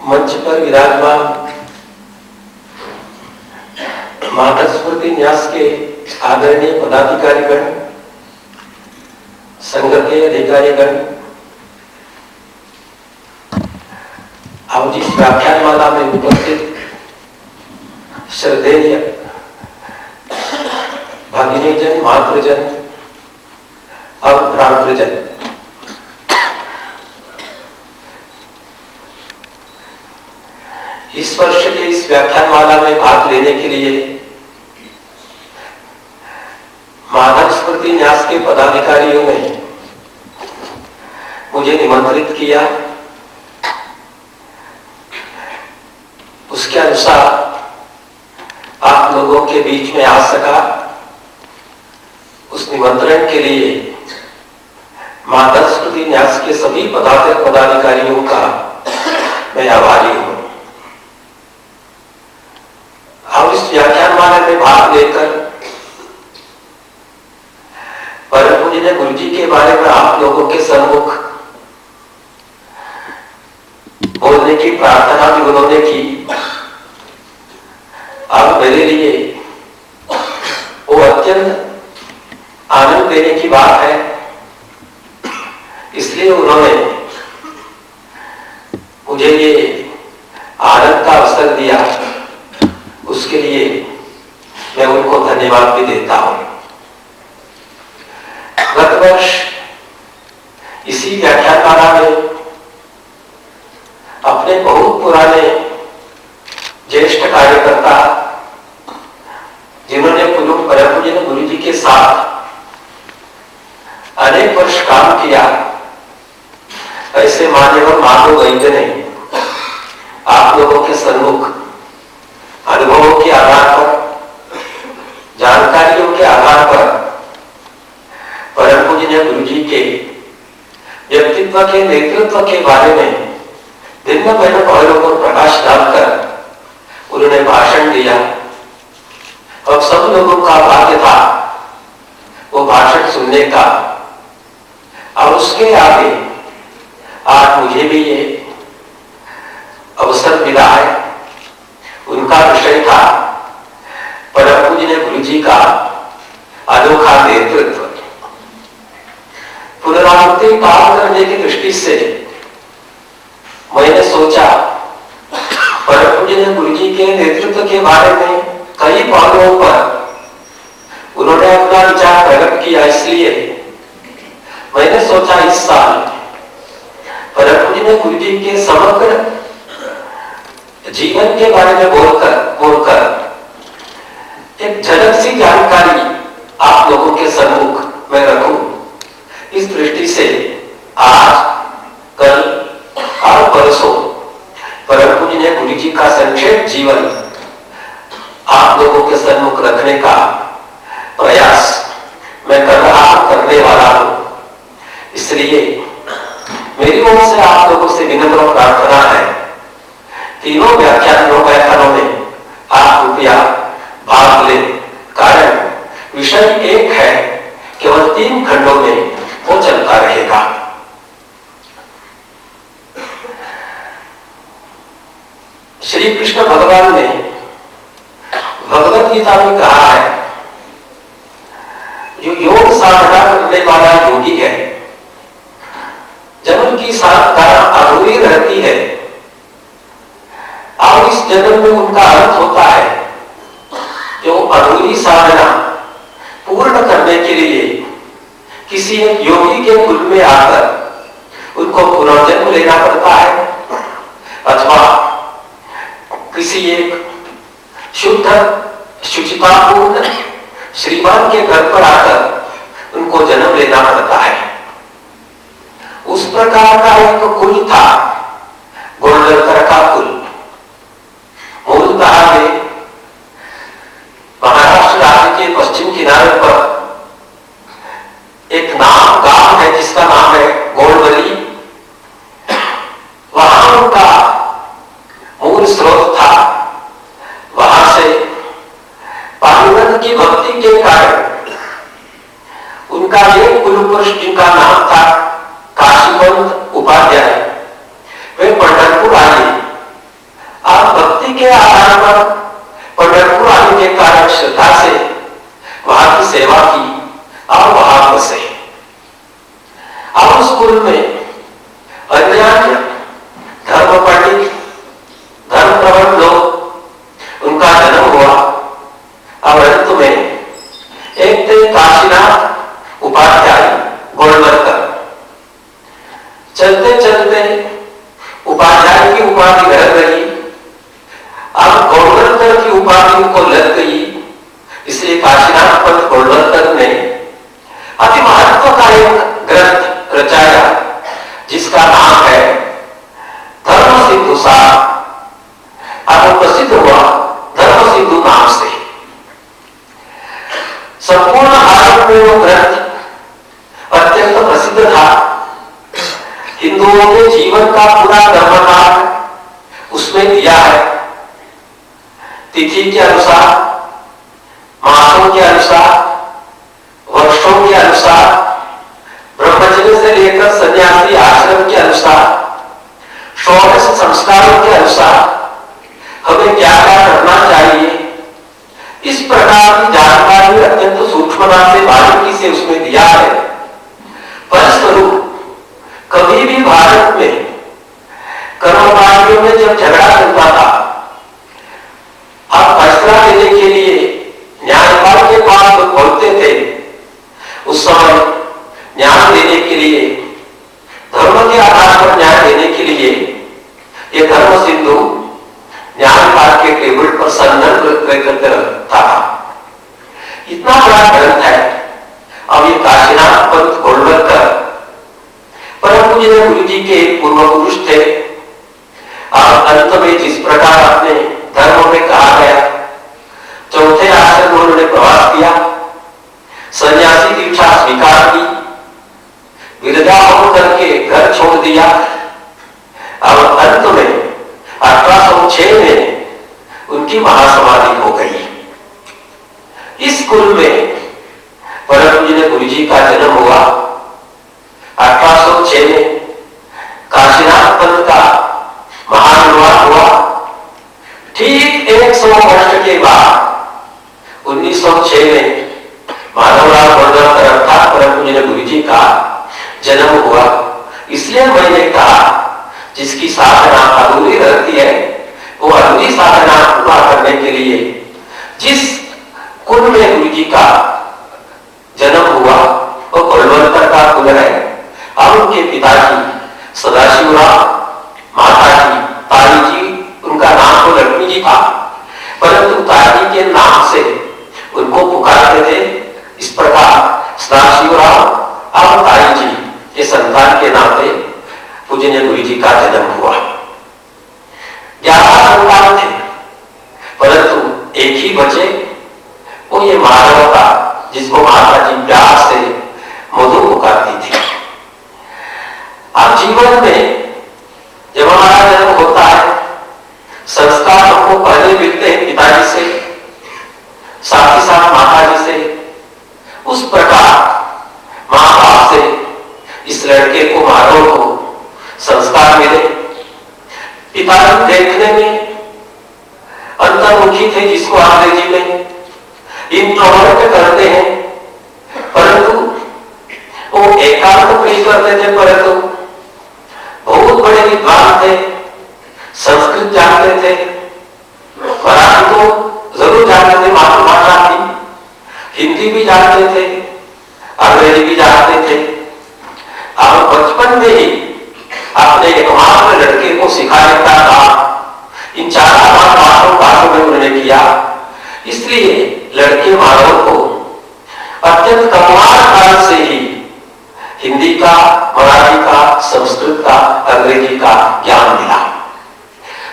मंच पर विराजमान माता स्मृति न्यास के आदरणीय पदाधिकारीगण, संघ के अधिकारीगण, अब जिस व्याख्यानमाला में उपस्थित श्रद्धेय भगिनीजन, मातृजन और भ्रातृजन, इस वर्ष के इस व्याख्यानमाला में भाग लेने के लिए माधव स्मृति न्यास के पदाधिकारियों ने मुझे निमंत्रित किया। उसके अनुसार आप लोगों के बीच में आ सका। उस निमंत्रण के लिए माधव स्मृति न्यास के सभी पदाधिकारियों का मैं आभारी हूं। अब इस व्याख्यानमाला में भाग लेकर परम पूज्य गुरु जी के बारे में आप लोगों के सम्मुख बोलने की प्रार्थना भी उन्होंने की। अब मेरे लिए वो अत्यंत आनंद देने की बात है, इसलिए उन्होंने मुझे ये आनंद का अवसर दिया। उसके लिए मैं उनको धन्यवाद भी देता हूं। गत वर्ष इसी व्याख्यानमाला में अपने बहुत पुराने ज्येष्ठ कार्यकर्ता, जिन्होंने परम पूज्य गुरु जी के साथ अनेक वर्ष काम किया, ऐसे मान्यवर माधव वैद्य ने आप लोगों के सम्मुख अनुभवों के आधार पर, जानकारियों के आधार पर परम पूज्य गुरु जी के व्यक्तित्व के, नेतृत्व के बारे में भिन्न भिन्न पहलुओं पर प्रकाश डालकर उन्होंने भाषण दिया। और सब लोगों का भाग्य था वो भाषण सुनने का। और उसके आगे आज मुझे भी ये अवसर मिला है। उनका विषय था परम पूज्य गुरु जी का अनोखा नेतृत्व। पुनरावृत्ति काम करने की दृष्टि से मैंने सोचा परम पूज्य गुरु जी के नेतृत्व के बारे में कई पहलुओं पर उन्होंने अपना विचार प्रकट किया। इसलिए मैंने सोचा इस साल परम पूज्य गुरु जी के समग्र जीवन के बारे में बोलकर एक झलक सी जानकारी आप लोगों के सम्मुख में रखूं। इस दृष्टि से आज, कल और परसों परम पूज्य गुरु जी का संक्षेप जीवन आप लोगों के सम्मुख रखने का प्रयास मैं करने वाला हूं। इसलिए मेरी ओर से आप लोगों से विनम्र प्रार्थना है, तीनों व्याख्यानों में आप कृपया भाग लें। कारण विषय एक है, केवल 3 खंडों में वो चलता रहेगा। श्री कृष्ण भगवान ने भगवत गीता में कहा है, जो योग साधना करने वाला योगी है, जब उनकी साधना अधूरी रहती है और इस जन्म में उनका अंत होता है, जो अधूरी साधना पूर्ण करने के लिए किसी एक योगी के कुल में आकर उनको पुनर्जन्म लेना पड़ता है, अथवा किसी एक शुद्ध शुचितापूर्ण श्रीमान के घर पर आकर उनको जन्म लेना पड़ता है। उस प्रकार का एक कुल था गोल्डकर का कुल। मूलतः में महाराष्ट्र राज्य के पश्चिम किनारे पर एक गांव है जिसका नाम है गोलवली। वहां उनका मूल स्रोत था। वहां से पांडुरंग की भक्ति के कारण उनका एक कुल पुरुष जिनका नाम था काशीपंत उपाध्याय, वे पंढरपुर आए सेवा की और वहां बसे। अब स्कूल में अज्ञान धर्म पंडित धर्म प्रवण लोग उनका जन्म हुआ और अंत में एक थे काशीनाथ उपाध्याय गोलवलकर। चलते चलते उपाध्याय की उपाधि रह गई, अब गोलवलकर की उपाधि उनको लग गई, इसलिए काशीनाथ पंत गोलवलकर ने अति महत्व का एक ग्रंथ रचाया जिसका नाम है धर्म सिंधु सार। अब प्रसिद्ध हुआ धर्म सिंधु नाम से। संपूर्ण भारत में वो ग्रंथ अत्यंत प्रसिद्ध था। हिंदुओं के जीवन का पूरा धर्मकाल उसमें दिया है। तिथि के अनुसार, मासों के अनुसार, वर्षों के अनुसार, ब्रह्मचर्य से लेकर सन्यासी आश्रम के अनुसार, षोडश संस्कारों के अनुसार हमें क्या क्या करना चाहिए, इस प्रकार की जानकारी अत्यंत सूक्ष्मता से बारीकी से उसमें दिया है। फलस्वरूप कभी भी भारत में कर्मकांडियों में जब झगड़ा चलता था, आप फैसला देने के लिए न्यायपाल के पास पहुंचते थे, उस समय न्याय देने के लिए, धर्म के आधार पर न्याय देने के लिए यह धर्म सिंधु न्यायपाल के टेबल पर संदर्भ करते रहता था। इतना बड़ा ग्रंथ है। अब ये काशीनाथ पंत गोलवलकर परम पूज्य गुरु जी के पूर्व पुरुष थे और अंत में जिस प्रकार अपने धर्म में कहा गया, चौथे आश्रम उन्होंने प्रवास किया, सन्यासी दीक्षा स्वीकार की, विधवा होकर के घर छोड़ दिया और अंत में 1806 में उनकी महासमाधि हो गई। इस कुल में परम पूज्य गुरु जी का जन्म हुआ 1806 में। काशीनाथ पंत का महानुवाद हुआ ठीक 100 वर्ष के बाद 1906 में माधवराव गोलवलकर अर्थात परम पूज्य गुरु जी का जन्म हुआ। इसलिए मैंने कहा जिसकी साधना अधूरी रहती है वो अधूरी साधना पूरा करने के लिए जिस कुल में गुरु जी का जन्म हुआ वो गोलवलकर का कुल है। और उनके पिताजी सदाशिवराव, माताजी तारी जी, उनका नाम तो लक्ष्मी जी था, परंतु तारी के नाम से उनको पुकारते थे। इस प्रकार सदाशिवराव और तारी जी के संतान के नाते पूजनीय गुरु जी का जन्म हुआ। 11 संतान थे परंतु एक ही बचे, वो ये माधव था जिसको माता जी प्यार से मधु पुकारती थी। अब जीवन में जब हमारा जन्म होता है, संस्कार हमको पहले मिलते हैं पिताजी से, साथ ही साथ माता जी से। उस प्रकार माँ बाप से इस लड़के को, माधव को संस्कार मिले। पिताजी देखने में अंतर्मुखी थे, जिसको अंग्रेजी में इंट्रोवर्ट करते हैं, परंतु वो एकांत प्रिय करते थे, परंतु बहुत बड़े विद्वान थे, संस्कृत जानते थे, मराठी तो जरूर जानते थे, मातृभाषा थी, हिंदी भी जानते थे, अंग्रेजी भी जानते थे। और बचपन में ही अपने एकमात्र लड़के को सिखाने का काम इन 4 भाषाओं में उन्होंने किया। इसलिए लड़के माधव को अत्यंत कमाल काल से ही हिंदी का, मराठी का, संस्कृत का, अंग्रेजी का ज्ञान मिला।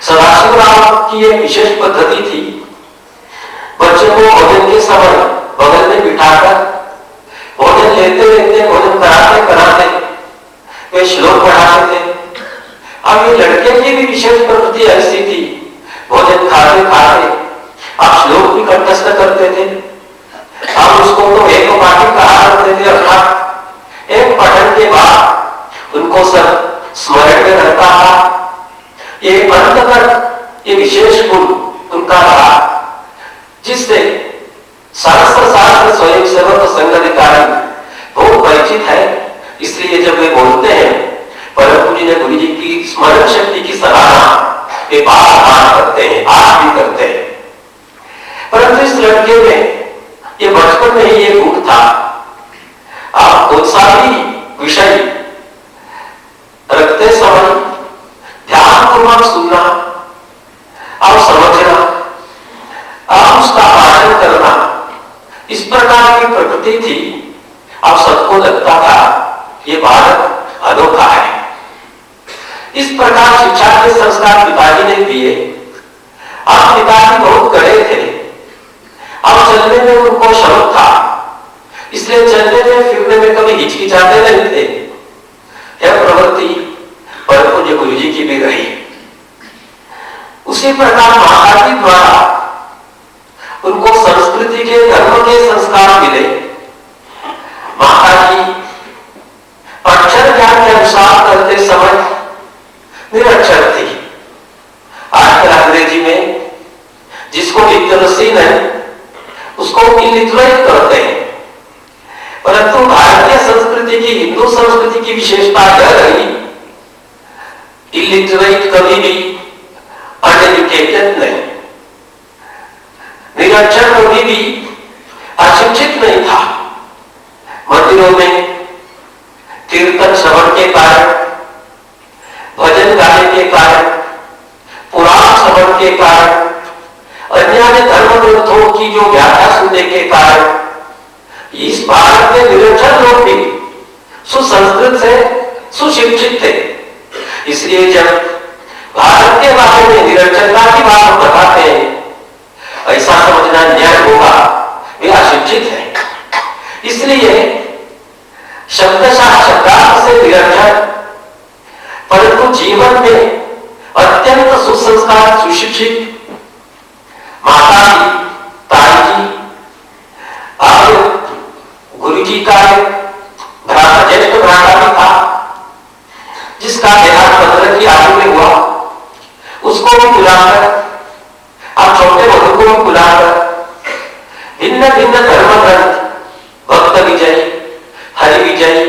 सदाशिवराव की एक विशेष पद्धति थी, बच्चों को भोजन के समय बगल में बिठाकर भोजन लेते लेते, भोजन कराते कराते वे श्लोक पढ़ाते थे। अब ये लड़के की भी विशेष प्रवृत्ति ऐसी थी, भोजन खाते खाते आप श्लोक भी कंठस्थ करते थे। अब उसको तो एक पाठी कहा करते थे, अर्थात एक पठन के बाद उनको सब स्मरण में रहता था। ये अंततः ये विशेष गुण उनका रहा, जिससे शास्त्र शास्त्र स्वयं सेवक संगधिकारी बहुत परिचित है। इसलिए जब वे बोलते हैं परम पूज्य ने गुरु जी की स्मरण शक्ति की सराहना वे बार करते हैं, आज भी करते हैं। परंतु इस लड़के में ये बचपन में ही ये गुण था। आप बहुत सारी विषय रखते समय ध्यानपूर्वक सुनना और समझना और उसका पालन करना, इस प्रकार की प्रकृति थी। अब सबको लगता था ये बालक अनोखा है। इस प्रकार शिक्षा के संस्कार पिताजी ने दिए। अब पिताजी बहुत कड़े थे। अब चलने में उनको शौक था, इसलिए चलने में फिरने में कभी हिचकिचाते नहीं थे। यह प्रवृत्ति परम पूज्य गुरु जी की भी रही। उसी प्रकार माता जी द्वारा उनको संस्कृति के धर्म के संस्कार मिले। माता जी अक्षर ज्ञान के अनुसार करते समय निरक्षर थी। आजकल अंग्रेजी में जिसको लिटरेसी नहीं उसको इलिटरेट करते हैं, परंतु भारतीय संस्कृति की, हिंदू संस्कृति की विशेषता यह रही, इलिटरेट कभी भी अनएजुकेटेड नहीं, निरक्षर कभी भी अशिक्षित नहीं था। मंदिरों में कीर्तन श्रवण के कारण, भजन गाने के कारण, पुराण श्रवण के कारण, अन्य धर्म ग्रंथों की जो व्याख्या सुनने के कारण इस भारत में निरक्षर लोग भी सुसंस्कृत से सुशिक्षित थे। इसलिए जब भारत के बारे में निरक्षरता की बात हम बताते हैं, ऐसा समझना न्याय होगा वे अशिक्षित है। इसलिए शब्दशास्त्र शब्दार्थ से निरक्षर, परंतु जीवन में अत्यंत सुसंस्कार सुशिक्षित माता जी, ताई जी और गुरु जी का भ्राता, ज्येष्ठ भ्राता भी था जिसका देहांत 15 की आयु में हुआ। उसको भी बुलाकर, अब छोटे बड़ों को भी बुलाकर भिन्न भिन्न धर्म ग्रंथ, भक्त विजय, हरि विजय,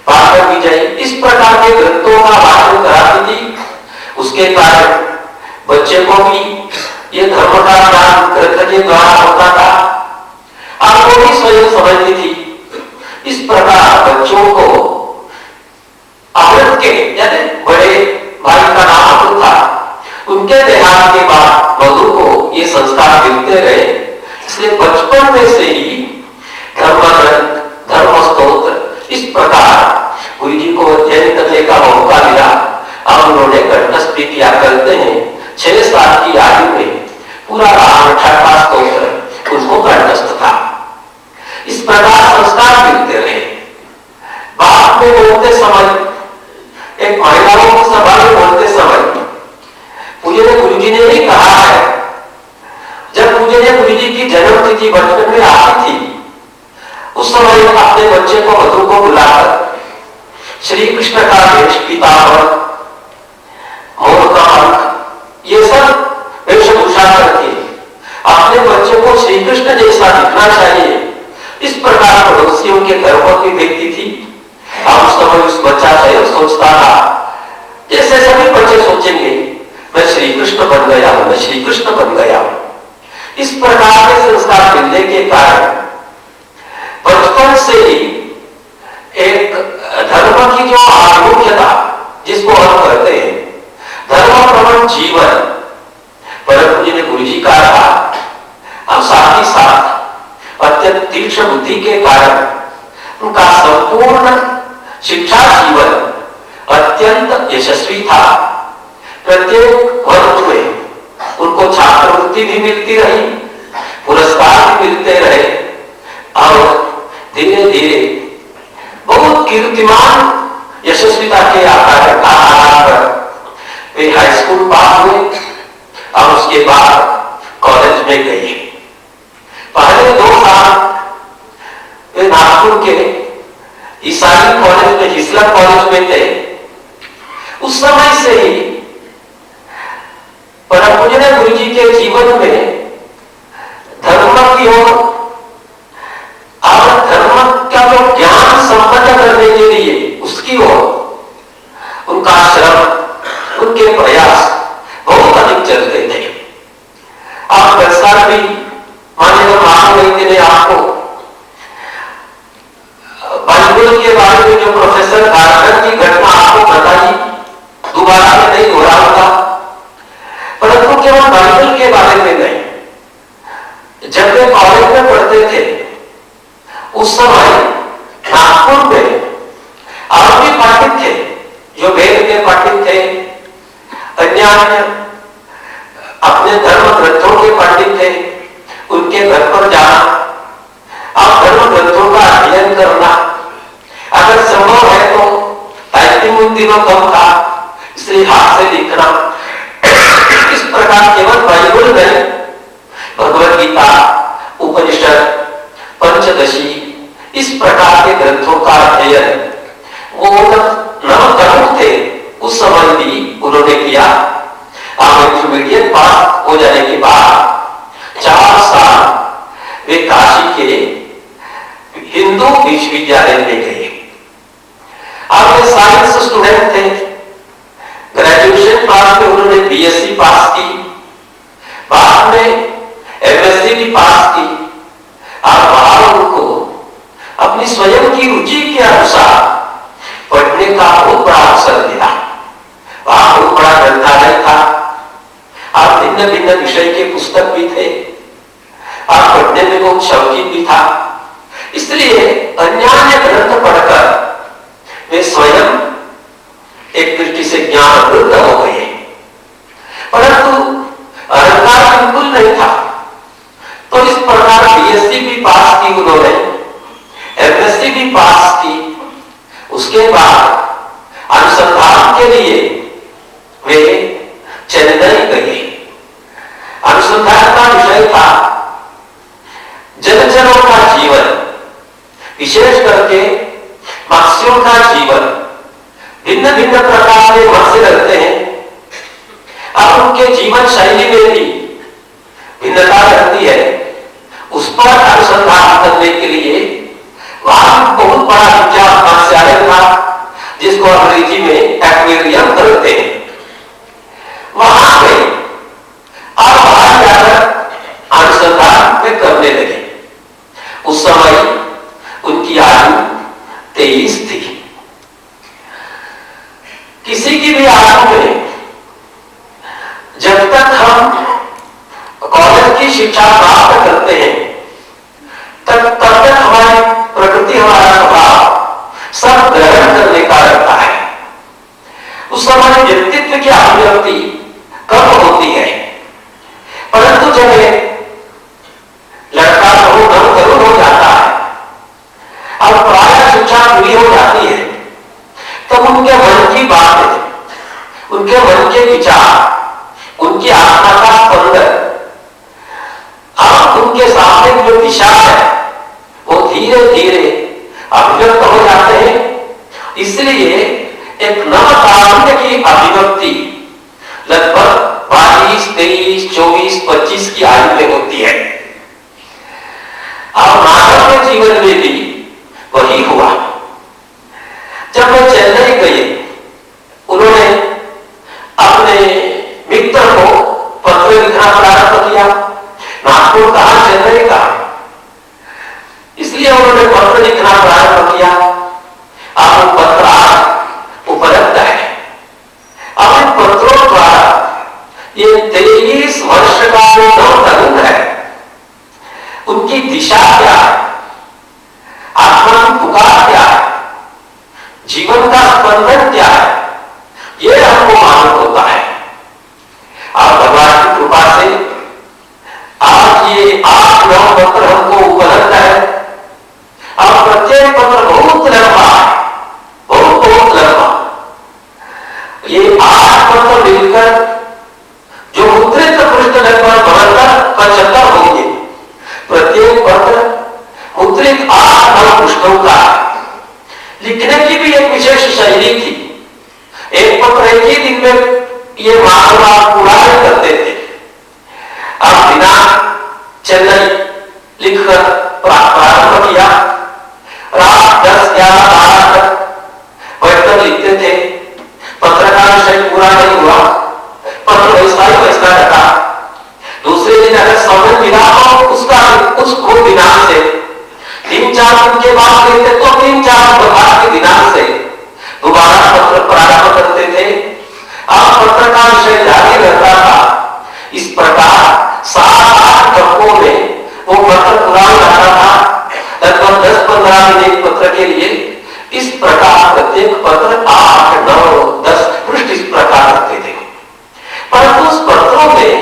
पाठक विजय, इस प्रकार के ग्रंथों का वाचन कराती थी। उसके कारण बच्चे को भी ये धर्म का ज्ञान ग्रंथ के द्वारा होता था। आपको भी स्वयं समझती थी। इस प्रकार बच्चों को अमृत के, यानी बड़े भाई का नाम अमृत था, उनके देहांत के बाद मधु को ये संस्कार मिलते रहे। इसलिए बचपन में से ही धर्म ग्रंथ, धर्म स्तोत्र, इस प्रकार गुरु जी को अध्ययन करने का मौका मिला और उन्होंने कंठस्थ भी किया। करते हैं 6 साल की आयु में पूरा राम का स्तोत्र उनको कंठस्थ था। इस प्रकार संस्कार मिलते रहे। बात में बोलते समय, एक महिलाओं की सभा में बोलते समय पूज्य गुरु जी ने भी कहा है, जब पूज्य गुरु जी की जन्म तिथि बचपन में आती थी, उस समय अपने बच्चे को मधु को बुलाकर श्री कृष्ण का वेश, पीतांबर, मोर का पंख, ये सब वेशभूषा करके अपने बच्चे को श्री कृष्ण जैसा दिखना चाहिए, इस प्रकार पड़ोसियों के घरों की देखती थी। और उस समय उस बच्चा स्वयं सोचता था, जैसे सभी बच्चे सोचेंगे, मैं श्री कृष्ण बन गया हूं, मैं श्री कृष्ण बन गया हूं। इस प्रकार के संस्कार मिलने के कारण बचपन से ही एक धर्म की जो आभिमुख्यता, जिसको हम कहते हैं धर्म प्रवण जीवन, परम पूज्य गुरु जी का रहा। अब साथ ही साथ अत्यंत तीक्ष्ण बुद्धि के कारण उनका संपूर्ण शिक्षा जीवन अत्यंत यशस्वी था। प्रत्येक वर्ग में उनको छात्रवृत्ति भी मिलती रही, पुरस्कार भी मिलते रहे और धीरे धीरे बहुत कीर्तिमान यशस्विता के आधार पर वे हाई स्कूल पास हुए और उसके बाद कॉलेज में गए। पहले 2 साल वे नागपुर के ईसाई कॉलेज में, हिस्लर कॉलेज में थे। उस समय से ही परम पूज्य गुरु जी के जीवन में धर्म की ओर उनके प्रयास बहुत अधिक चलते थे। आप 10 साल भी मान्यवर महावैद्य ने आपको बाइबल के बारे में जो प्रोफेसर गार्डनर की घटना आपको बताई, दोबारा में नहीं दोहराऊंगा, परंतु केवल बाइबल के बारे में नहीं, जब वे कॉलेज में पढ़ते थे उस समय नागपुर में और भी पंडित थे जो वेद के पंडित थे, अन्य अपने धर्म ग्रंथों के पंडित थे। उनके घर पर जाना और धर्म ग्रंथों का अध्ययन करना, अगर संभव है तो टाइपिंग उन दिनों कम था, इसलिए हाथ से लिखना। इस प्रकार केवल बाइबल नहीं, भगवद गीता, उपनिषद, पंचदशी, इस प्रकार के ग्रंथों का अध्ययन वो नवतरुण थे उस समय भी उन्होंने किया। आप इंटरमीडिएट पास हो जाने के बाद 4 साल वे काशी के हिंदू विश्वविद्यालय में गए। आप वे साइंस स्टूडेंट थे। ग्रेजुएशन पास में उन्होंने बीएससी पास की, बाद में एमएससी भी पास की और वहां उनको अपनी स्वयं की रुचि के अनुसार पढ़ने का बहुत बड़ा अवसर मिला। वहां बहुत बड़ा ग्रंथालय था और भिन्न भिन्न विषय के पुस्तक भी थे और पढ़ने में बहुत शौकीन भी था। इसलिए अन्य ग्रंथ पढ़कर वे स्वयं एक दृष्टि से ज्ञानवृद्ध हो गए, परंतु अहंकार बिल्कुल नहीं था। तो इस प्रकार बीएससी भी पास की उन्होंने, एमएससी भी पास की। उसके बाद अनुसंधान के लिए वे चेन्नई गए। अनुसंधान का विषय था जलचरों का जीवन, विशेष करके मत्स्यों का जीवन। भिन्न भिन्न प्रकार के मत्स्य रहते हैं और उनके जीवन शैली में भी भिन्नता रहती है। उस पर अनुसंधान करने के लिए वहां बहुत बड़ा विज्ञान मत्स्यालय था, जिसको अंग्रेजी में एक्वेरियम कहते हैं। वहां गए और वहां जाकर अनुसंधान में करने लगे। उस समय उनकी आयु 23 थी। किसी की भी आयु में जब तक हम कॉलेज की शिक्षा प्राप्त करते हैं तब तक हमारी प्रकृति, हमारा स्वभाव सब ग्रहण करने का रहता है। उस समय व्यक्तित्व की अभिव्यक्ति कम होती है, परंतु जब लड़का नवतरुण हो जाता है और प्राय शिक्षा पूरी हो जाती है, तब उनके मन की बातें, उनके मन के विचार, उनकी आत्मा का स्पंदन और उनके सामने जो दिशा है वो धीरे धीरे अभिव्यक्त हो जाते हैं। इसलिए एक नव तारुण्य की अभिव्यक्ति लगभग 22, 23, 24, 25 की आयु में होती है। और मानव के जीवन में भी वही हुआ। जब वे चेन्नई गए, उन्होंने अपने मित्र को पत्र लिखना प्रारंभ किया। नागपुर कहां, चेन्नई का, इसलिए उन्होंने पत्र लिखना प्रारंभ किया। अब पत्र उपलब्ध है। अब इन पत्रों द्वारा ये 23 वर्ष का जो नवतरुण है, उनकी दिशा क्या है, आत्मा की पुकार क्या है, जीवन का स्पंदन क्या है, ये हमको मालूम होता है। और भगवान की कृपा से आज ये 8-9 पत्र हमको उपलब्ध है और प्रत्येक पत्र बहुत लंबा है, बहुत लंबा। ये 8 पत्र मिलकर जो मुद्रित पृष्ठ लगभग 72-75 होंगे। प्रत्येक पत्र मुद्रित 8-9 पृष्ठों का। लिखने की भी एक विशेष शैली थी। एक पत्र एक ही दिन में ये मानव पूरा नहीं करते थे। अब बिना चेन्नई लिखकर प्रारंभ किया। रात 10-11-12 तक बैठकर लिखते थे। पत्र का विषय पूरा नहीं हुआ उनके बाद लेते तो 3-4 प्रकार के दिनांक से दोबारा पत्र प्रारंभ करते थे। अब पत्र का विषय जारी रहता था। इस प्रकार 7-8 अंकों में वो पत्र पूरा हो जाता था। लगभग 10-15 दिन एक पत्र के लिए। इस प्रकार प्रत्येक पत्र 8-9-10 पृष्ठ इस प्रकार रखते थे। परंतु उस पत्रों में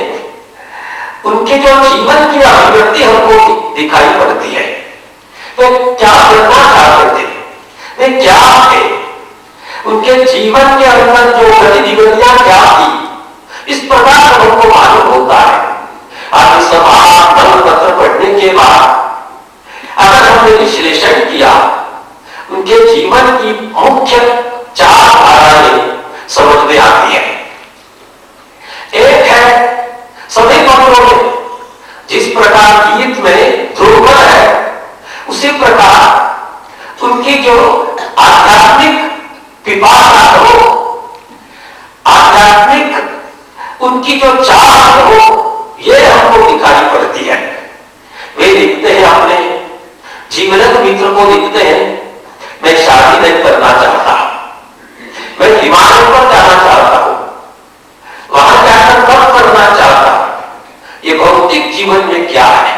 उनके जो जीवन की अभिव्यक्ति हमको दिखाई पड़ती है। वे क्या करना चाहते थे, वे क्या थे, उनके जीवन के अंदर जो गतिविधियां क्या थी, इस प्रकार हमको मालूम होता है। आज सब 8-9 पत्र पढ़ने के बाद अगर हमने विश्लेषण किया, उनके जीवन की मुख्य 4 धाराएं समझ में आती है। एक है सभी पत्रों में जिस प्रकार गीत में ध्रुव है, उसी प्रकार उनकी जो आध्यात्मिक पिपासा हो, आध्यात्मिक उनकी जो चाह हो, यह हमको दिखाई पड़ती है। वे लिखते हैं, अपने जीवनक मित्र को लिखते हैं, मैं शादी नहीं करना चाहता, मैं हिमालय पर जाना चाहता हूं, वहां जाकर तप करना चाहता हूं। ये भौतिक जीवन में क्या है,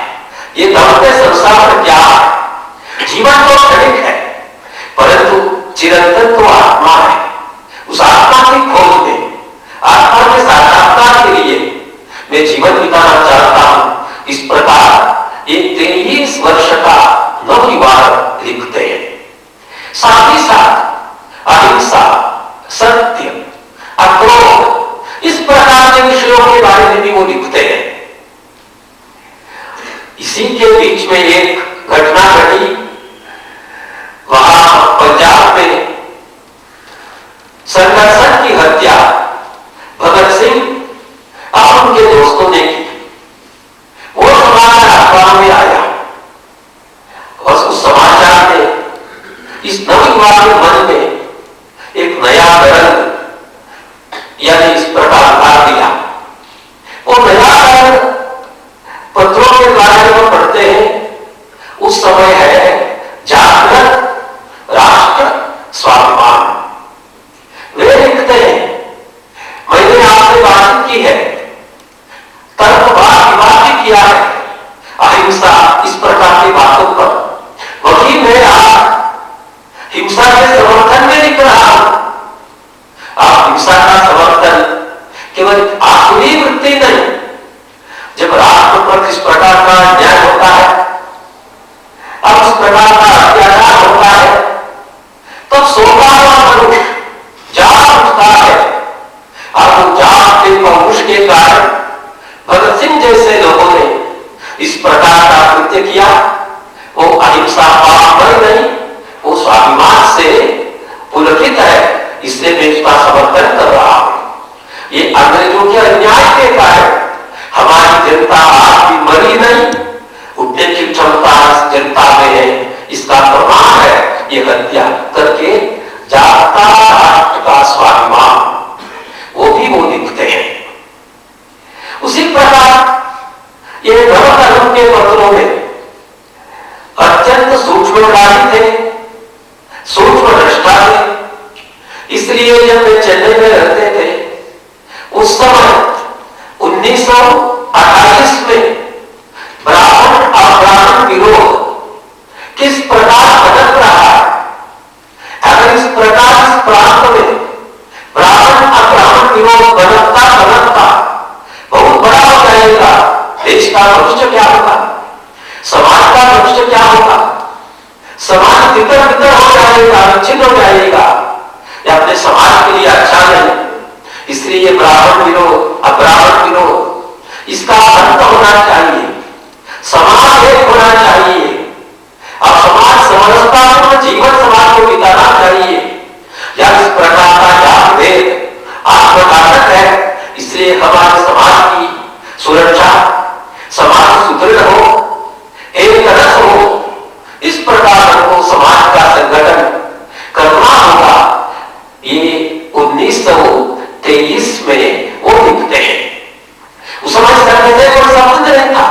ये दौड़ते संसार में क्या है। जीवन तो क्षणिक है, परंतु चिरंतन तो आत्मा है। उस आत्मा की खोज में, आत्मा के साक्षात्कार के लिए मैं जीवन बिताना चाहता हूं। इस प्रकार एक 23 वर्ष का नवयुवक लिखते हैं। साथ ही साथ अहिंसा, सत्य, अक्रोध, इस प्रकार के विषयों के बारे में भी वो लिखते हैं। इसी के बीच में एक घटना घटी। वहां पंजाब में संघर्षण की हत्या भगत सिंह और उनके दोस्तों ने की। वो समाचार अखबार में आया और उस समाचार ने इस नवयुवक के मन में एक नया तरंग, यानी इस प्रकार भर दिया। वो नया तरंग पत्रों के बारे में पढ़ते हैं। उस समय है जागृत राष्ट्र स्वाभिमान। वे लिखते हैं, मैंने आपसे बात की है, तर्कवाद विवाद भी किया है, अहिंसा, इस प्रकार की बातों पर, वही मैं आज हिंसा के समर्थन में लिख रहा हूं। आप हिंसा का समर्थन केवल आखिरी वृत्ति नहीं, जब राष्ट्र पर इस प्रकार का अन्याय होता है, अब इस प्रकार का अत्याचार होता है, तब सोता हुआ मनुष्य जाग उठता है। और वो जागते पौरुष के कारण भगत सिंह जैसे लोगों ने इस प्रकार का कृत्य किया। वो अहिंसा पाप नहीं, वो स्वाभिमान से पुलकित है, इसलिए मैं इसका समर्थन कर रहा हूं। ये अंग्रेजों के अन्याय के कारण हमारी जनता आज भी मरी नहीं, उठने की क्षमता जनता में है। इसका प्रमाण है ये हत्या करके जागता राष्ट्र का स्वाभिमान, वो भी वो लिखते हैं। उसी प्रकार ये धर्म के पत्रों में अत्यंत सूक्ष्मग्राही थे, सूक्ष्म दृष्टा थे। इसलिए जब वे चेन्नई में रहते थे, उस समय 1928 में ब्राह्मण और ब्राह्मण विरोध किस प्रकार भटक रहा है। अगर इस प्रकार इस प्रांत में ब्राह्मण और ब्राह्मण विरोध भटकता बहुत बड़ा हो जाएगा, देश का भविष्य क्या होगा, समाज का भविष्य क्या होगा, समाज तितर बितर हो जाएगा, विच्छिन्न हो जाएगा, यह अपने समाज के लिए अच्छा नहीं। इसलिए ब्राह्मण विरोध, अब्राह्मण विरोध, इसका अंत होना चाहिए। समाज एक होना चाहिए और समाज समरसतापूर्ण जीवन समाज को बिताना चाहिए। या इस प्रकार का जात भेद आत्मघातक है। इसलिए हमारे समाज की सुरक्षा, समाज सुदृढ़ हो, एक रस हो, इस प्रकार को समाज का संगठन करना होगा। ये 1923 में वो लिखते हैं। उस समय संगठन को शब्द नहीं था,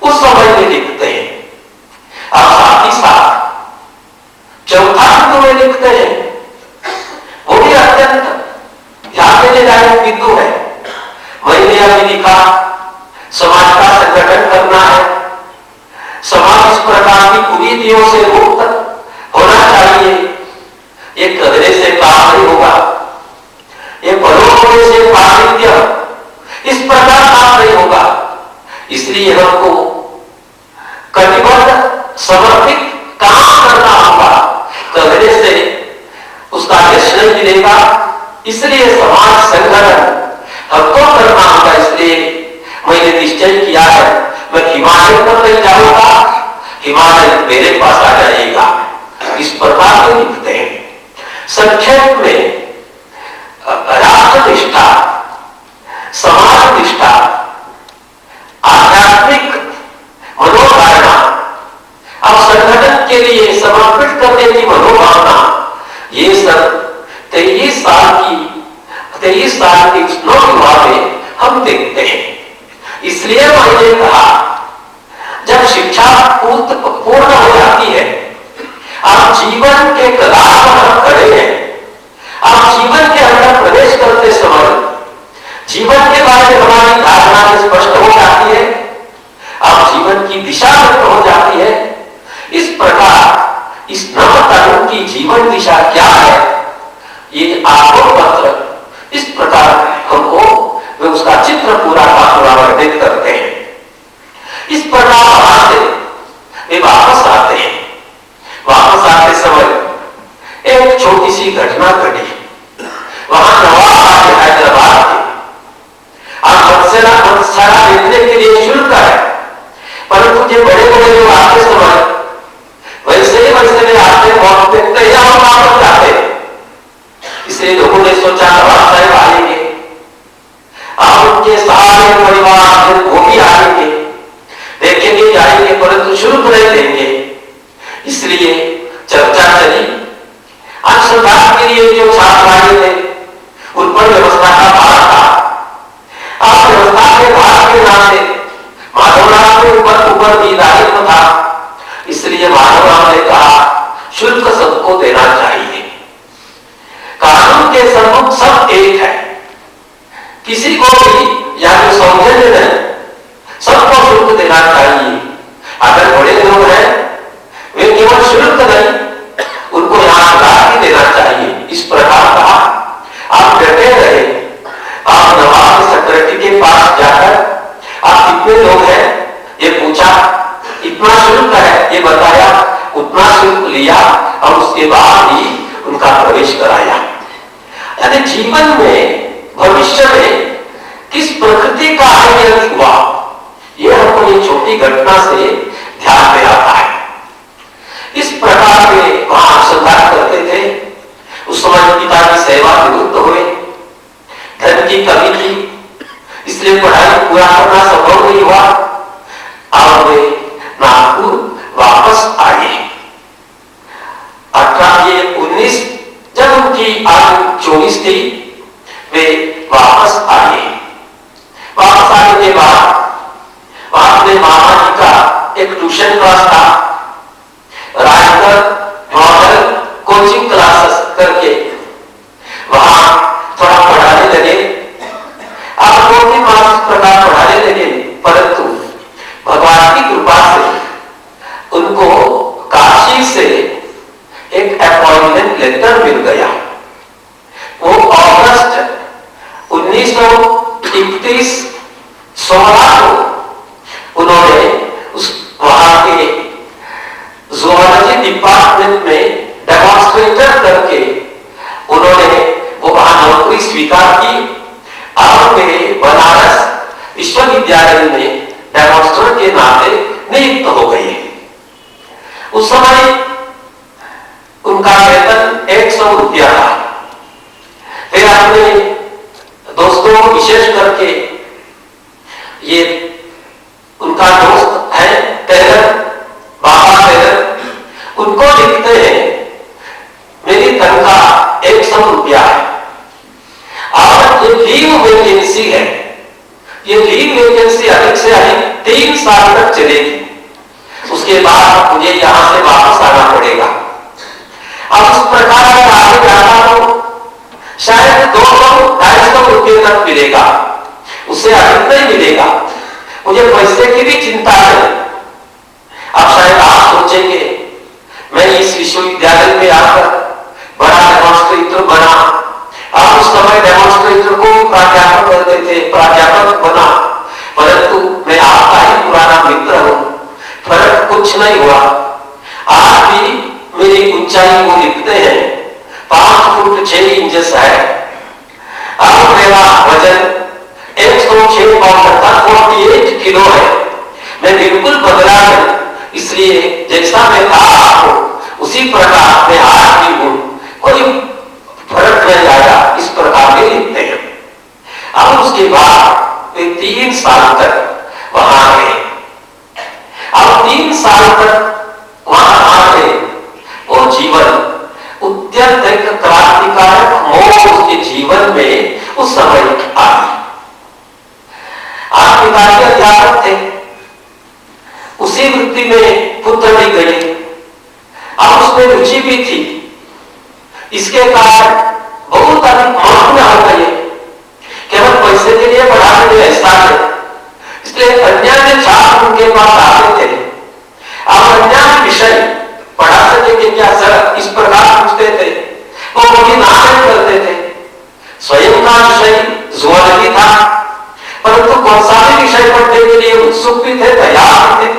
उस समय में लिखते हैं। और साथ ही साथ एक बिंदु है। मैंने अभी लिखा समाज का संगठन करना है, समाज इस प्रकार की कुरीतियों से मुक्त होना चाहिए। ये कहने से काम नहीं होगा, ये परोपने से पांडित्य इस प्रकार काम नहीं होगा। इसलिए हमको कटिबद्ध समर्पित काम करना होगा, कहने से उसका यश नहीं मिलेगा। इसलिए समाज संगठन हमको करना होगा। इसलिए मैंने निश्चय किया है, मैं हिमालय पर नहीं जाऊंगा, हिमालय मेरे पास आ जाएगा। इस प्रकार के लिखते हैं। संक्षेप में राष्ट्र निष्ठा, समाज निष्ठा, आध्यात्मिक मनोधारणा और संगठन के लिए समर्पित करने की मनोभावना, ये सब 23 साल की उस नौयुवा में हम देखते हैं। इसलिए मैंने कहा, जब शिक्षा पूर्ण हो जाती है, आप जीवन के कगार पर खड़े हैं, आप जीवन के अंदर प्रवेश करते समय जीवन के बारे में हमारी धारणा स्पष्ट हो जाती है, आप जीवन की दिशा में हो जाती है। इस प्रकार इस नवतरुण की जीवन दिशा क्या है, ये आपको पत्र इस प्रकार हमको वे उसका चित्र पूरा का पूरा वर्णित करते हैं। इस प्रकार वहां से वे वापस आते हैं। वापस आते समय एक छोटी सी घटना घटी। वहां नवाब आए हैदराबाद के, आप मत्स्यारा देखने के लिए शुल्क है, परंतु जो बड़े बड़े लोग आते समय वैसे वे आते वक्त देखते हैं और वापस जाते। इसलिए लोगों ने सोचा नवाब साहब आएंगे, आप उनके सारे परिवार वो भी आएंगे, देखेंगे जाएंगे, परंतु शुल्क नहीं देंगे। इसलिए चर्चा चली। अनुसंधान के लिए जो छात्र आए थे उन पर व्यवस्था का भार था। आप व्यवस्था के भार के नाते माधवराव के ऊपर भी दायित्व था। इसलिए माधवराव ने कहा शुल्क सबको देना चाहिए। कानून के सम्मुख सब एक है, किसी को भी यानी सौजन्य नहीं, सबको शुल्क देना चाहिए। अगर बड़े लोग हैं वे केवल शुल्क नहीं, उनको यहां लाभ भी देना चाहिए। इस प्रकार कहा। आप डटे रहे। आप नवाब सेक्रेटरी के पास जाकर आप कितने लोग हैं ये पूछा, इतना शुल्क है ये बताया, उतना शुल्क लिया और उसके बाद ही उनका प्रवेश कराया। यानी जीवन में भविष्य में किस प्रकृति का आयोजन हुआ, यह हमको ये छोटी घटना से ध्यान में आता है। इस प्रकार के वहां अनुसंधान करते थे। उस समय पिता की सेवा निवृत्त हुए, धन की कमी थी, इसलिए पढ़ाई पूरा करना संभव नहीं हुआ और वे नागपुर वापस आए। 19 जब उनकी आयु 24 थी, वे वापस आए। वापस आने के बाद वहां अपने मामा जी का एक ट्यूशन क्लास था, राजगढ़ मॉडल कोचिंग क्लासेस करके वहां थोड़ा पढ़ाने लगे। आप 2-3 मास इस प्रकार पढ़ाने लगे, परंतु भगवान की कृपा से उनको काशी से एक अपॉइंटमेंट लेटर मिल गया। वो अगस्त 1931 16 को उन्होंने उस वहां के ज़ूलॉजी डिपार्टमेंट में डेमोन्स्ट्रेटर करके उन्होंने वो वहां नौकरी स्वीकार की और वे बनारस विश्वविद्यालय में डेमोन्स्ट्रेटर के नाते नियुक्त हो गए। उस समय उनका वेतन 100 रुपया था। फिर अपने दोस्तों को विशेष करके ये उनका दोस्त है टेलर, बाबा टेलर, उनको लिखते हैं मेरी तनख्वाह 100 रुपया है और ये लीव वैकेंसी है। ये लीव वैकेंसी अधिक से अधिक 3 साल तक चलेगी, उसके बाद मुझे यहां से वापस आना पड़ेगा। अब इस प्रकार आगे जाना हो शायद 200-250 रुपये तक मिलेगा, उससे अधिक नहीं मिलेगा, मुझे पैसे की भी चिंता है। अब शायद आप सोचेंगे मैं इस विश्वविद्यालय में आकर बड़ा डेमोन्स्ट्रेटर बना। आप उस समय डेमोन्स्ट्रेटर को प्राध्यापक करते थे, प्राध्यापक बना, परंतु मैं आपका ही पुराना मित्र हूं, फर्क कुछ नहीं हुआ। आज भी मेरी ऊंचाई वो लिखते हैं 5 फुट 6 इंच है। अब मेरा वजन 106 पाउंड था, 48 किलो है। मैं बिल्कुल बदला नहीं, इसलिए जैसा मैं था आपको उसी प्रकार मैं आज भी हूं, कोई फर्क नहीं आया। इस प्रकार में लिखते हैं। अब उसके बाद वे 3 साल तक वहां रहे। अब 3 साल तक वहां रहे, वो जीवन अत्यंत क्रांतिकारक मोड़ उसके जीवन में उस समय आई। आप पिताजी अध्यापक थे, उसी वृत्ति में पुत्र भी गए। अब उसमें रुचि भी थी, इसके कारण बहुत अधिक मग्न हो गए। केवल पैसे के लिए पढ़ाने में ऐसा है, इसलिए अन्य छात्र उनके पास आते थे। अब अन्य विषय पढ़ा सकेंगे क्या सर, इस प्रकार पूछते थे। वो कभी नाटक करते थे। स्वयं का विषय ज़ूलॉजी था, परंतु कौन सा भी विषय पढ़ने के लिए उत्सुक भी थे, तैयार थे,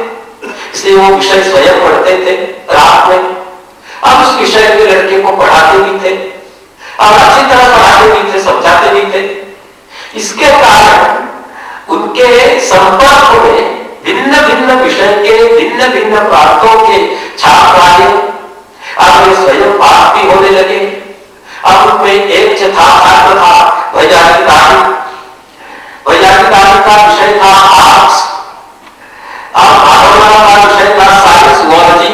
इसलिए वो विषय स्वयं पढ़ते थे रात में। अब उस विषय के लड़के को पढ़ाते भी थे और अच्छी तरह पढ़ाते भी थे, समझाते भी थे। इसके कारण उनके संपर्क में भिन्न भिन्न विषय के भिन्न भिन्न प्रांतों के छात्र आए। अब वे स्वयं पाठ भी होने लगे। अब उनमें एक छात्र था वैजागिक का विषय था आर्ट्स, अब भागवत का विषय था साइंस ज़ूलॉजी,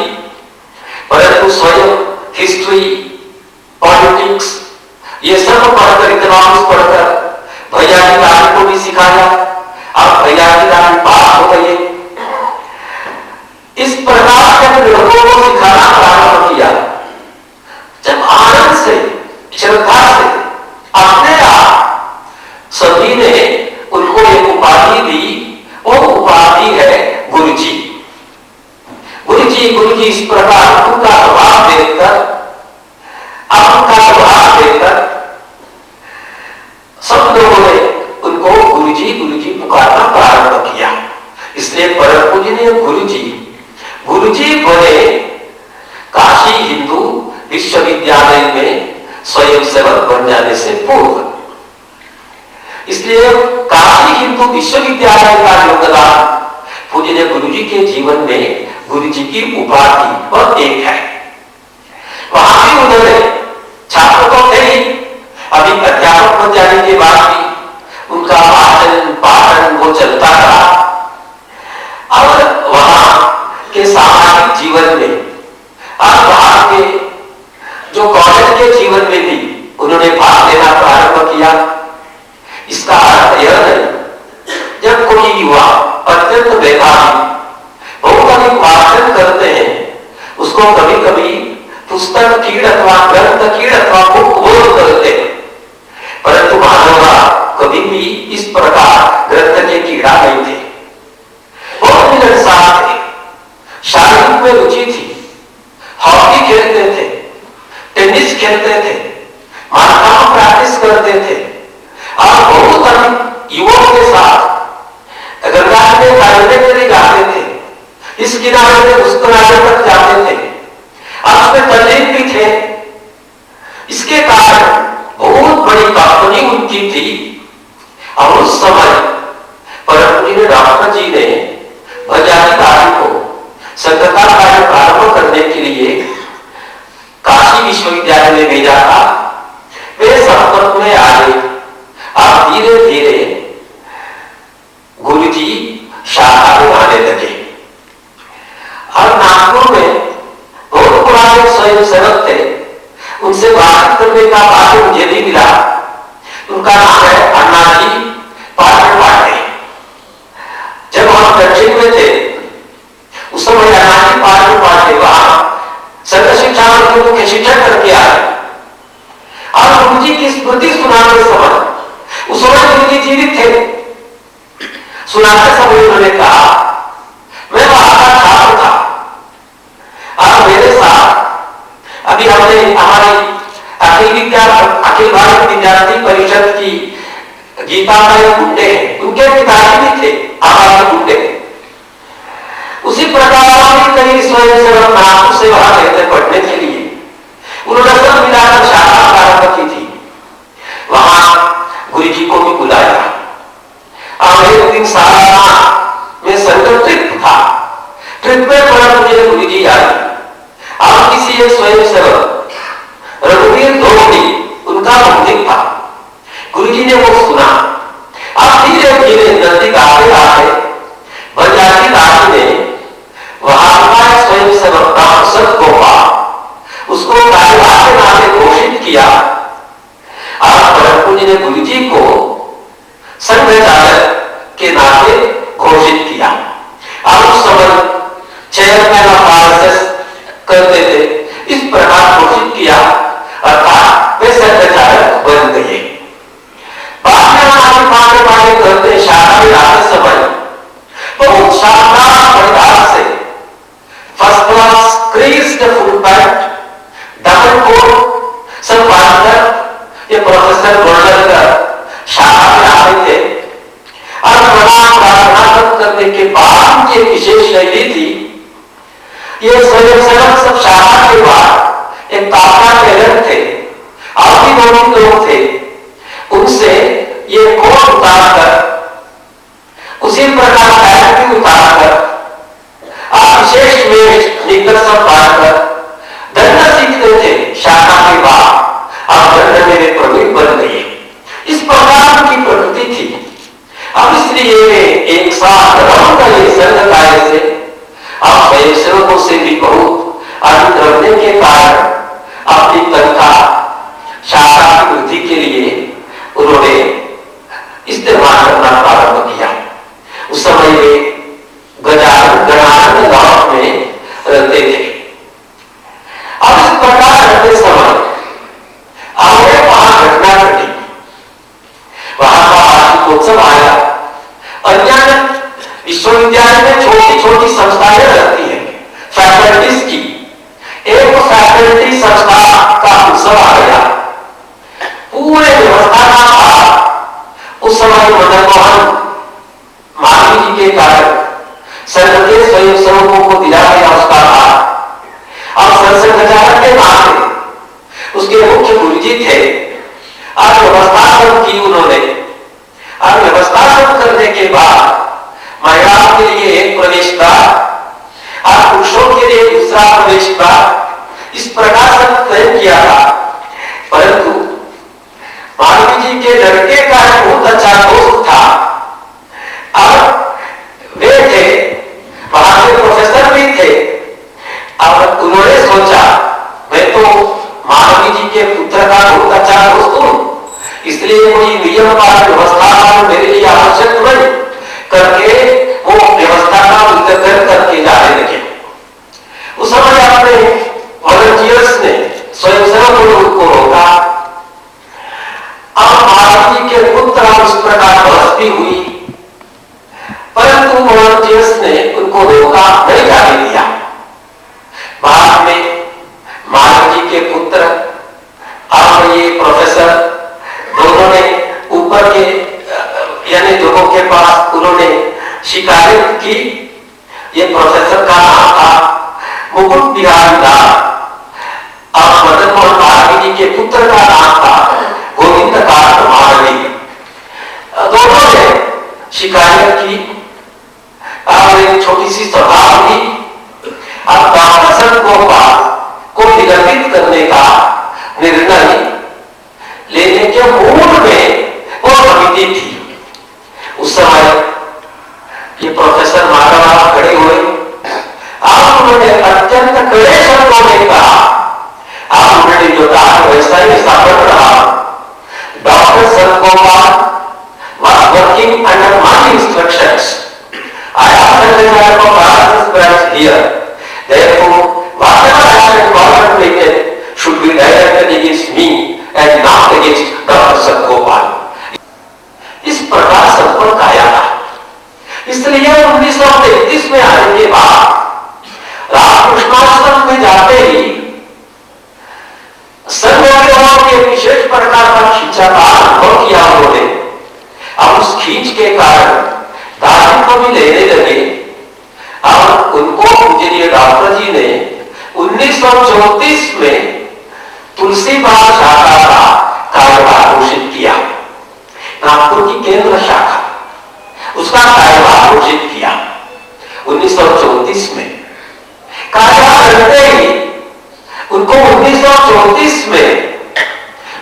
परंतु स्वयं हिस्ट्री, पॉलिटिक्स ये सब पढ़कर, इकोनॉमिक्स पढ़कर वैजागिक को भी सिखाया। अब वैजागिक पास हो गए। इस प्रकार जब लोगों को सिखाना प्रारंभ किया, जब आनंद से, श्रद्धा से अपने आप सभी ने उनको एक उपाधि दी, वो उपाधि है गुरुजी। गुरुजी इस प्रकार उनका स्वभाव देखकर, उनका स्वभाव देखकर सब लोगों ने उनको गुरुजी पुकारना प्रारंभ किया। इसलिए परम पूज्य ने गुरुजी बने काशी हिंदू विश्वविद्यालय में स्वयंसेवक बन जाने से पूर्व। इसलिए काशी हिंदू विश्वविद्यालय का योगदान पूज्य गुरुजी के जीवन में गुरुजी की उपाधि और एक है। वहां भी उन्होंने छात्र तो थे ही, अभी अध्यापक बन जाने के बाद भी उनका वाचन पाठन वो चलता रहा। और वहां के सामाजिक जीवन में, अब वहां के जो कॉलेज के जीवन में भी उन्होंने भाग लेना प्रारंभ किया। इसका अर्थ यह नहीं, जब कोई युवा अत्यंत मेधावी बहुत अधिक वाचन करते हैं, उसको कभी कभी पुस्तक कीड़ अथवा ग्रंथ कीड़ अथवा बुक बोध करते हैं, परंतु मानवरा कभी भी इस प्रकार ग्रंथ के कीड़ा नहीं थे। बहुत मिलनसार थे, शारीरिक में रुचि थी, हॉकी खेलते थे, टेनिस खेलते थे, मानव प्रैक्टिस करते थे और बहुत अधिक युवाओं के साथ गंगा में तैरने के लिए जाते थे। इस किनारे से उस किनारे तक जाते थे, और उसमें तल्लीन भी थे। इसके कारण बहुत बड़ी कंपनी उनकी थी। और उस समय परम डॉक्टर जी ने वैजागिक को संगता कार्य प्रारंभ करने के लिए काशी विश्वविद्यालय में भेजा था। वे संपर्क में आए और धीरे धीरे गुरुजी शाखा बनाने लगे। और नागपुर में बहुत पुराने स्वयंसेवक थे, उनसे बात करने का भाग्य मुझे भी मिला। उनका नाम है अन्नाजी पांडे। जब हम दक्षिण में थे उस समय अन्नाजी पांडे वहां सर्व शिक्षा के शिक्षक करके आए और गुरुजी की स्मृति जीवित थे। सुनाते समय उन्होंने कहा, मैं वहां का छात्र था, अब मेरे साथ अभी हमने हमारी अखिल भारत विद्यार्थी परिषद की गीता में गुंडे हैं, उनके पिताजी भी थे आवाज गुंडे। उसी प्रकार कई स्वयंसेवक नागपुर से वहां गए थे पढ़ने के लिए। उन्होंने सब मिलाकर शाखा प्रारंभ की थी। वहां गुरु जी को भी बुलाया। एक दिन सारा में संगत ट्रिप था। ट्रिप में परम पूज्य गुरु जी आए। आप किसी एक स्वयंसेवक रघुवीर धोबी उनका मंदिर था। गुरु जी ने वो सुना। अब धीरे धीरे नजदीक आते आते बंजारी राज ने वहां का स्वयंसेवक सत गोपाल उसको कार्यवाह के नाते घोषित किया। और परम पूज्य ने गुरु जी को संघ चालक के नाते घोषित किया। अब उस समय चेयरमैन ऑफ आरएसएस करते थे, इस प्रकार घोषित किया, अर्थात वे संघ चालक बन गए। बाद में हमारे पांडे करते शाखा में आते समय बहुत शानदार परिधान से first class creased full pant, double coat सब बांधकर ये प्रोफेसर गोल्डनकर शाखा में आते थे। और प्रार्थना करने के बाद ये विशेष शैली थी। ये स्वयंसेवक सब शाखा के बाद एक ताका टेलर थे और भी दो तीन लोग थे, उनसे ये कोट उतारकर उसी प्रकार पैंट भी उतारकर और विशेष वेश निकल सब बांधकर दंड सीखते थे शाखा के बाद। और दंड मेरे प्रवीण बन गए। इस प्रकार की प्रकृति थी। अब इसलिए एक साथ रहूंगा ये संघ कार्य से और स्वयंसेवकों से भी बहुत अधिक रहने के कारण अपनी तनख्वाह शाखा की वृद्धि के लिए उन्होंने इस्तेमाल करना प्रारंभ किया। उस समय वे गजानन गांव में रहते थे। अब इस प्रकार रहते समय आगे वहां घटना घटी। वहां का वार्षिकोत्सव आया। अन्य विश्वविद्यालय में छोटी छोटी संस्थाएं रहती हैं फैकल्टीज की। एक फैकल्टी संस्था का उत्सव आ गया। पूरे व्यवस्था का भार उस समय मदन मोहन मालवीय जी के कारण संघ के स्वयंसेवकों को दिया गया उसका भार। और संसद खजाना के नाते उसके मुख्य गुरु जी थे। और व्यवस्था की उन्होंने और व्यवस्था करने के बाद महिलाओं के लिए एक प्रवेश द्वार और पुरुषों के लिए दूसरा प्रवेश द्वार इस प्रकार से तय किया था। परंतु मालवीय जी के लड़के का बहुत अच्छा दोस्त था और वे थे वहां के प्रोफेसर भी थे। अब उन्होंने सोचा मैं तो मालवीय जी के पुत्र का बहुत अच्छा दोस्त हूं, इसलिए कोई नियम का व्यवस्था मेरे लिए आवश्यक नहीं करके वो व्यवस्था का उल्लंघन करके जाने लगे। उस समय अपने वॉलंटियर्स ने स्वयंसेवकों को रोका। अब मालवीय के पुत्र उस प्रकार बहस भी हुई, परंतु वॉलंटियर्स ने उनको रोका, नहीं जाने दिया। बाद में मालवीय के पुत्र और ये प्रोफेसर दोनों ने ऊपर के यानी दोनों के पास उन्होंने शिकायत की। ये प्रोफेसर का नाम था मुकुट बिहारी दास और मदन मोहन मालवीय जी के पुत्र का नाम था गोविंद कांत मालवीय। दोनों ने शिकायत की और एक छोटी सी सभा हुई। अब डॉक्टर गोपाल को निलंबित करने का निर्णय लेने के मूड में वो समिति थी। उस समय ये प्रोफेसर माधवराव खड़े हुए और उन्होंने अत्यंत कड़े शब्दों में कहा, आप उन्होंने जो कहा वैसा ही साबित रहा। Doctor Satgopal was working under my instructions. I asked the secretary of RSS branch here. Therefore, whatever action government taken should be directed against me and not against Dr. Satgopal. इस जाते ही संगों के विशेष प्रकार का खींचातान अनुभव किया उन्होंने। अब उस खींच के कारण दायित्व भी लेने लगे। अब उनको पूजनीय डॉक्टर जी ने 1934 में तुलसीबाग शाखा का कार्यभार घोषित किया। नागपुर की केंद्र शाखा उसका कार्यभार घोषित किया 1934 में। कार्यभार करते ही उनको 1934 में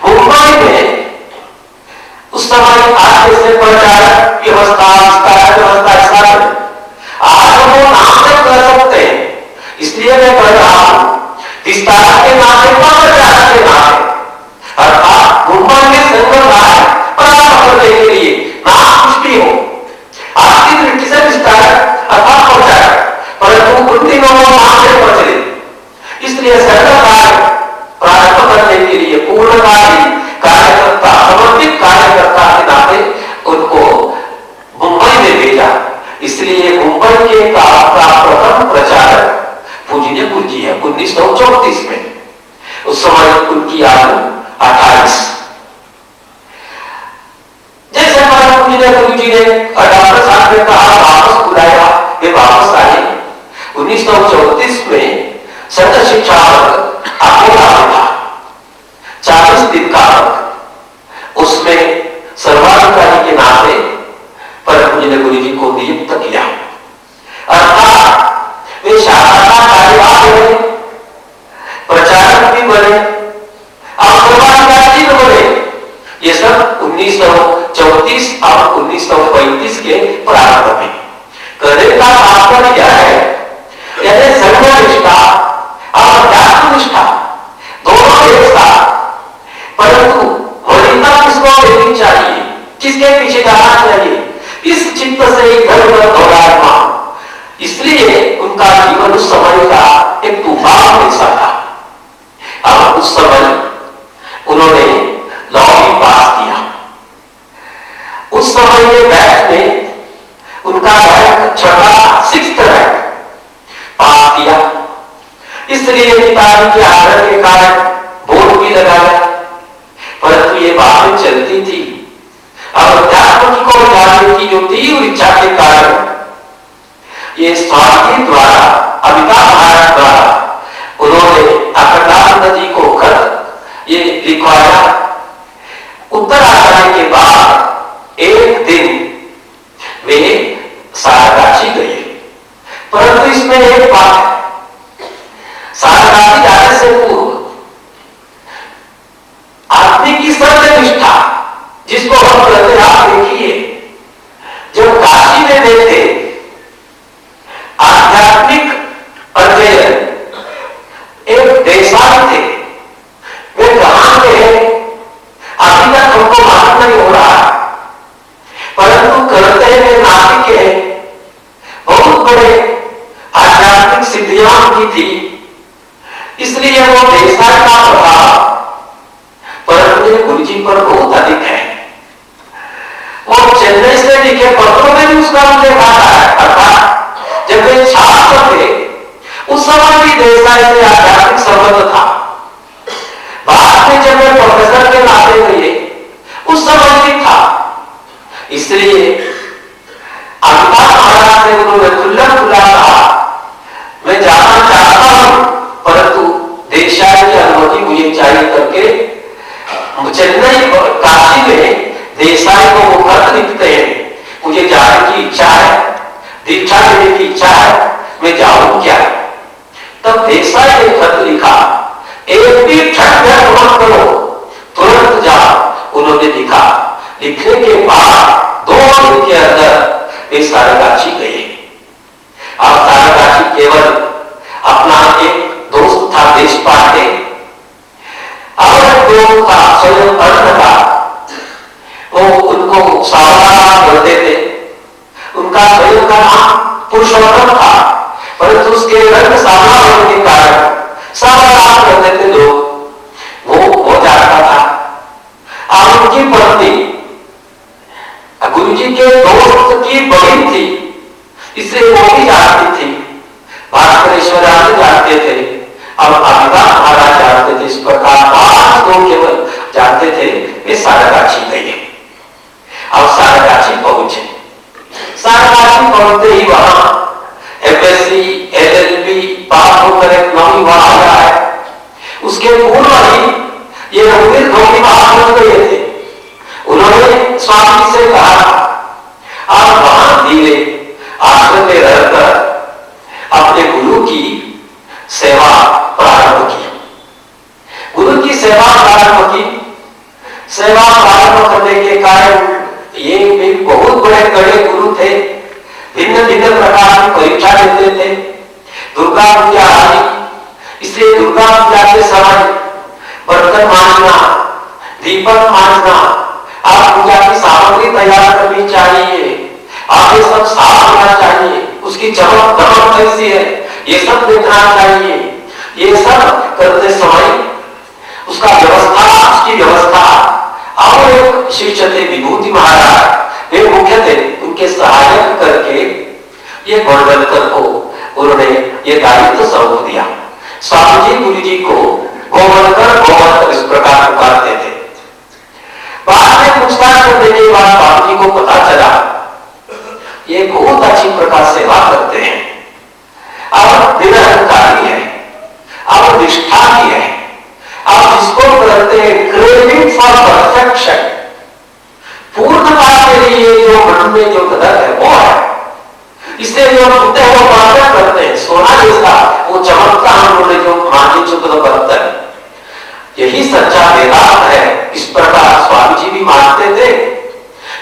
मुंबई में उस समय आज जैसे प्रचार व्यवस्था आज वो नाम से कर सकते हैं, इसलिए मैं कह रहा हूं विस्तार के नाम से प्रचार के नाम अर्थात मुंबई में संगठन प्राप्त करने के लिए नाम कुछ भी हो आज की दृष्टि से विस्तार अर्थात प्रचार, परंतु उन दिनों में नाम से प्रचलित, इसलिए संगठन प्रारंभ करने के लिए पूर्णकालीन कार्यकर्ता समर्पित कार्यकर्ता के नाते उनको मुंबई में भेजा। इसलिए मुंबई के का प्रथम प्रचारक पूजनीय गुरुजी है 1934 में। उस समय उनकी आयु 28। जैसे हमारे पूजनीय गुरुजी ने डॉक्टर साहब ने कहा वापस बुलाया, वे वापस आए 1934 में। संघ शिक्षा अकेला था 40 दिन का, उसमें सर्वाधिकारी के नाते परम पूजनीय गुरुजी को नियुक्त किया। अर्थात वे शाखा का कार्यवाह बने, प्रचारक भी बने और सर्वाधिकारी भी बने। ये सब 1934 और 1935 के प्रारंभ में। कहने का तात्पर्य क्या है, यह संघनिष्ठा और अध्यात्मनिष्ठा दोनों एक साथ, परंतु वरीयता किसको देनी चाहिए, किसके पीछे जाना चाहिए, इस चित्त से इधर उधर दौड़ाना। इसलिए उनका जीवन उस समय का एक तूफान जैसा था। अब उस समय उन्होंने लॉ भी पास किया। उस समय के बैच में उनका रैंक छठा 6th रैंक पास किया। इसलिए पिताजी के आग्रह के कारण बोर्ड भी लगाया, परंतु ये बातें चलती थी और अध्यात्म को जानने की जो तीव्र इच्छा के कारण ये स्वामी द्वारा अमिताभ महाराज द्वारा उन्होंने अखंडानंद जी को खत ये लिखवाया। उत्तर आने के बाद एक दिन वे सारकाशी गए, परंतु इसमें एक बात है, सारकाशी जाने से पूर्व आदमी की सत्य निष्ठा जिसको हम कहते हैं, आप देखिए जब काशी में देखते आध्यात्मिक अध्ययन एक देसाई थे, वे कहां के हैं अभी तक हमको मालूम नहीं हो रहा, परंतु करते हुए नासिक के बहुत बड़े आध्यात्मिक सिद्धियां की थी। इसलिए वो देसाई का प्रभाव परम गुरुजी पर बहुत अधिक है। वो चेन्नई से लिखे पत्रों में भी उसका उल्लेख आता है। अर्थात जब वे छात्र थे उस समय भी देसाई से आध्यात्मिक संबंध था। बाद में जब वे प्रोफेसर के नाते हुए उस समय भी था। इसलिए अमिताभ महाराज ने उन्होंने खुल्ला कहा, मैं जाना चाहता हूं, परंतु देसाई की अनुमति मुझे चाहिए करके चेन्नई काशी में देसाई को वो खत लिखते हैं, मुझे जाने की इच्छा है, दीक्षा लेने की इच्छा है, मैं जाऊं क्या। तब देसाई ने खत लिखा, एक भी क्षण मत करो, तुरंत जाओ। उन्होंने लिखा, लिखने के बाद 2 दिन के अंदर वे सारकाशी गए। अब सारकाशी केवल अपना एक दोस्त था देश पांडे और दोस्त था स्वयं अर्ण था, वो उनको सावधान करते थे। उनका स्वयं का नाम पुरुषोत्तम था, परंतु उसके रंग सावला होने के कारण सावधान करते थे लोग, वो हो जाता था। और उनकी पत्नी गुरुजी के दोस्त की बहन थी, इसलिए वो भी जानती थी, भास्करेश्वर जानते थे अब अमिताभ महाराज जानते थे इस प्रकार 5 लोग केवल जानते थे वे सारगाछी गए। अब सारगाछी पहुंचे, सारगाछी पहुंचते ही वहां एमएससी एलएलबी पास होकर एक नौकरी वहां आया है। उसके पूर्व ही ये रघुवीर नौकरी वहां पहुंच गए थे। उन्होंने स्वामी से कहा आप वहां धीरे आश्रम में रहकर अपने गुरु की सेवा प्रारंभ की। गुरु की सेवा प्रारंभ की। सेवा प्रारंभ करने के कारण ये भी बहुत बड़े कड़े गुरु थे, भिन्न भिन्न प्रकार की परीक्षा देते थे। दुर्गा पूजा आई, इसलिए दुर्गा पूजा के समय बर्तन मांझना, दीपक मांझना, आप पूजा की सामग्री तैयार करनी चाहिए, आप ये सब साफ होना चाहिए, उसकी चमक दमक कैसी है ये सब देखना चाहिए। ये सब करते समय उसका व्यवस्था, उसकी व्यवस्था। और एक शिष्य थे विभूति महाराज, वे मुख्य थे, उनके सहायक करके ये गोवर्धनकर को उन्होंने ये दायित्व सौंप दिया। स्वामी जी गुरु जी को गोवर्धनकर इस प्रकार पुकारते थे। बाद में पूछताछ करने के बाद स्वामी जी को पता चला ये बहुत अच्छी प्रकार सेवा करते हैं और निरहंकारी है और निष्ठा भी है। आप जिसको करते हैं क्रेविंग फॉर परफेक्शन, पूर्णता के लिए जो मन में जो कदर है वो है। इसलिए जो होते हैं वो परफेक्ट करते हैं, सोना जैसा वो चमकता हम लोग जो मानी चुप तो बर्तन, यही सच्चा वेदांत है। इस प्रकार स्वामी जी भी मानते थे।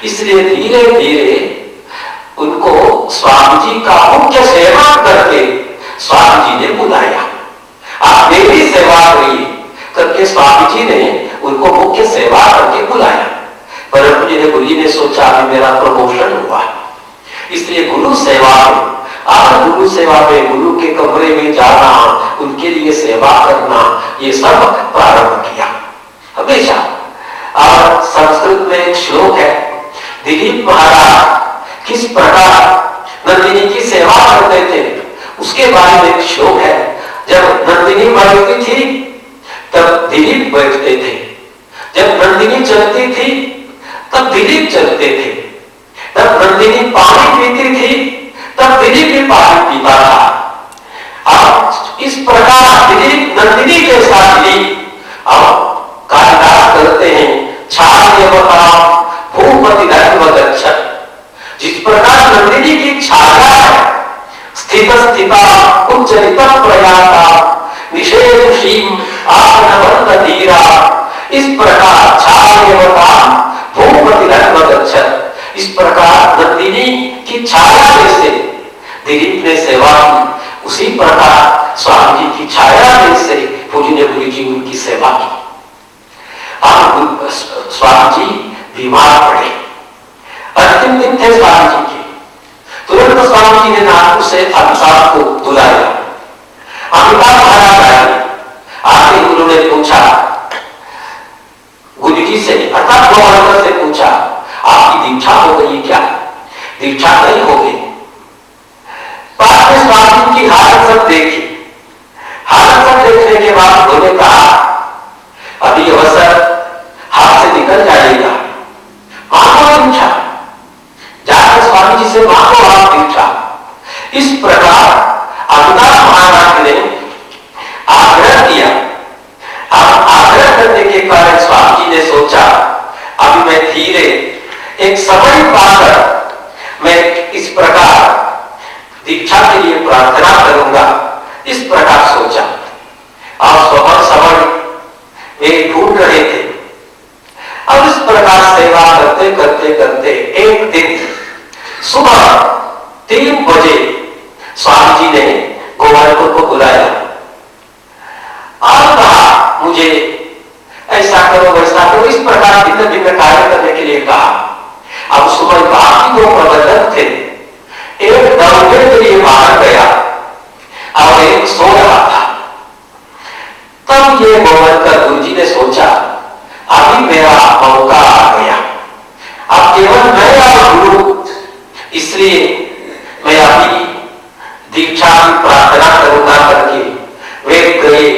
इसलिए धीरे धीरे उनको स्वामी जी का मुख्य सेवा करके स्वामी जी ने बुलाया, आप मेरी सेवा करिए करके स्वामी जी ने उनको मुख्य सेवा करके बुलाया। परंतु जी ने गुरु जी ने सोचा कि मेरा प्रमोशन हुआ, इसलिए गुरु सेवा में, और गुरु सेवा में गुरु के कमरे में जाना, उनके लिए सेवा करना, ये सब प्रारंभ किया हमेशा। और संस्कृत में एक श्लोक है, दिलीप महाराज किस प्रकार नंदिनी की सेवा करते थे उसके बारे में एक श्लोक है। जब नंदिनी बैठती थी तब दिलीप बैठते थे, जब नंदिनी चलती थी तब दिलीप चलते थे, तब नंदिनी पानी पीती थी तब दिलीप भी पानी पीता था। अब इस प्रकार दिलीप नंदिनी के साथ दिलीप। अब कालिदास करते हैं भूपति धर्मगच्छत्, जिस प्रकार नंदिनी की छाया है, स्थित स्थिता उच्चरिता प्रयाता निषेधशीम आत्मवंत धीरा, इस प्रकार छाया भूपति धर्मगच्छत्, इस प्रकार नंदिनी की छाया जैसे दिलीप ने सेवा की, उसी प्रकार स्वामी जी की छाया जैसे पूजनीय गुरु जी उनकी सेवा की। स्वामी जी बीमार पड़े, अंतिम दिन थे स्वामी जी के। तुरंत स्वामी जी ने नागपुर से अमिताभ को बुलाया। अमिताभ महाराज आए, आके उन्होंने पूछा गुरु जी से, अर्थात गोवर्धन से पूछा आपकी दीक्षा हो गई क्या? दीक्षा नहीं हो गई। बाद में स्वामी की हालत सब देखी, हालत सब देखने के बाद उन्होंने कहा अभी अवसर हाथ से निकल जाएगा, मांगो दीक्षा, जाकर स्वामी जी से मांगो आप दीक्षा। इस प्रकार अमिताभ महाराज ने आग्रह किया। अब आग्रह करने के कारण स्वामी जी ने सोचा अभी मैं धीरे एक समय पाकर मैं इस प्रकार दीक्षा के लिए प्रार्थना करूंगा, इस प्रकार सोचा। और स्वभाव समय वे ढूंढ रहे थे। अब इस प्रकार सेवा करते करते करते एक दिन सुबह 3 बजे स्वामी जी ने गोवर्धन को बुलाया और कहा मुझे ऐसा करो वैसा करो, इस प्रकार भिन्न भिन्न कार्य करने के लिए कहा। अब सुबह बाकी 2 प्रबंधक थे, एक दौड़ने के लिए बाहर गया और एक सो रहा था। तब ये गोवर्धन गुरु जी ने सोचा अभी मेरा मौका आ गया, अब केवल मैं और गुरु, इसलिए मैं अभी दीक्षा की प्रार्थना करूंगा करके वे गए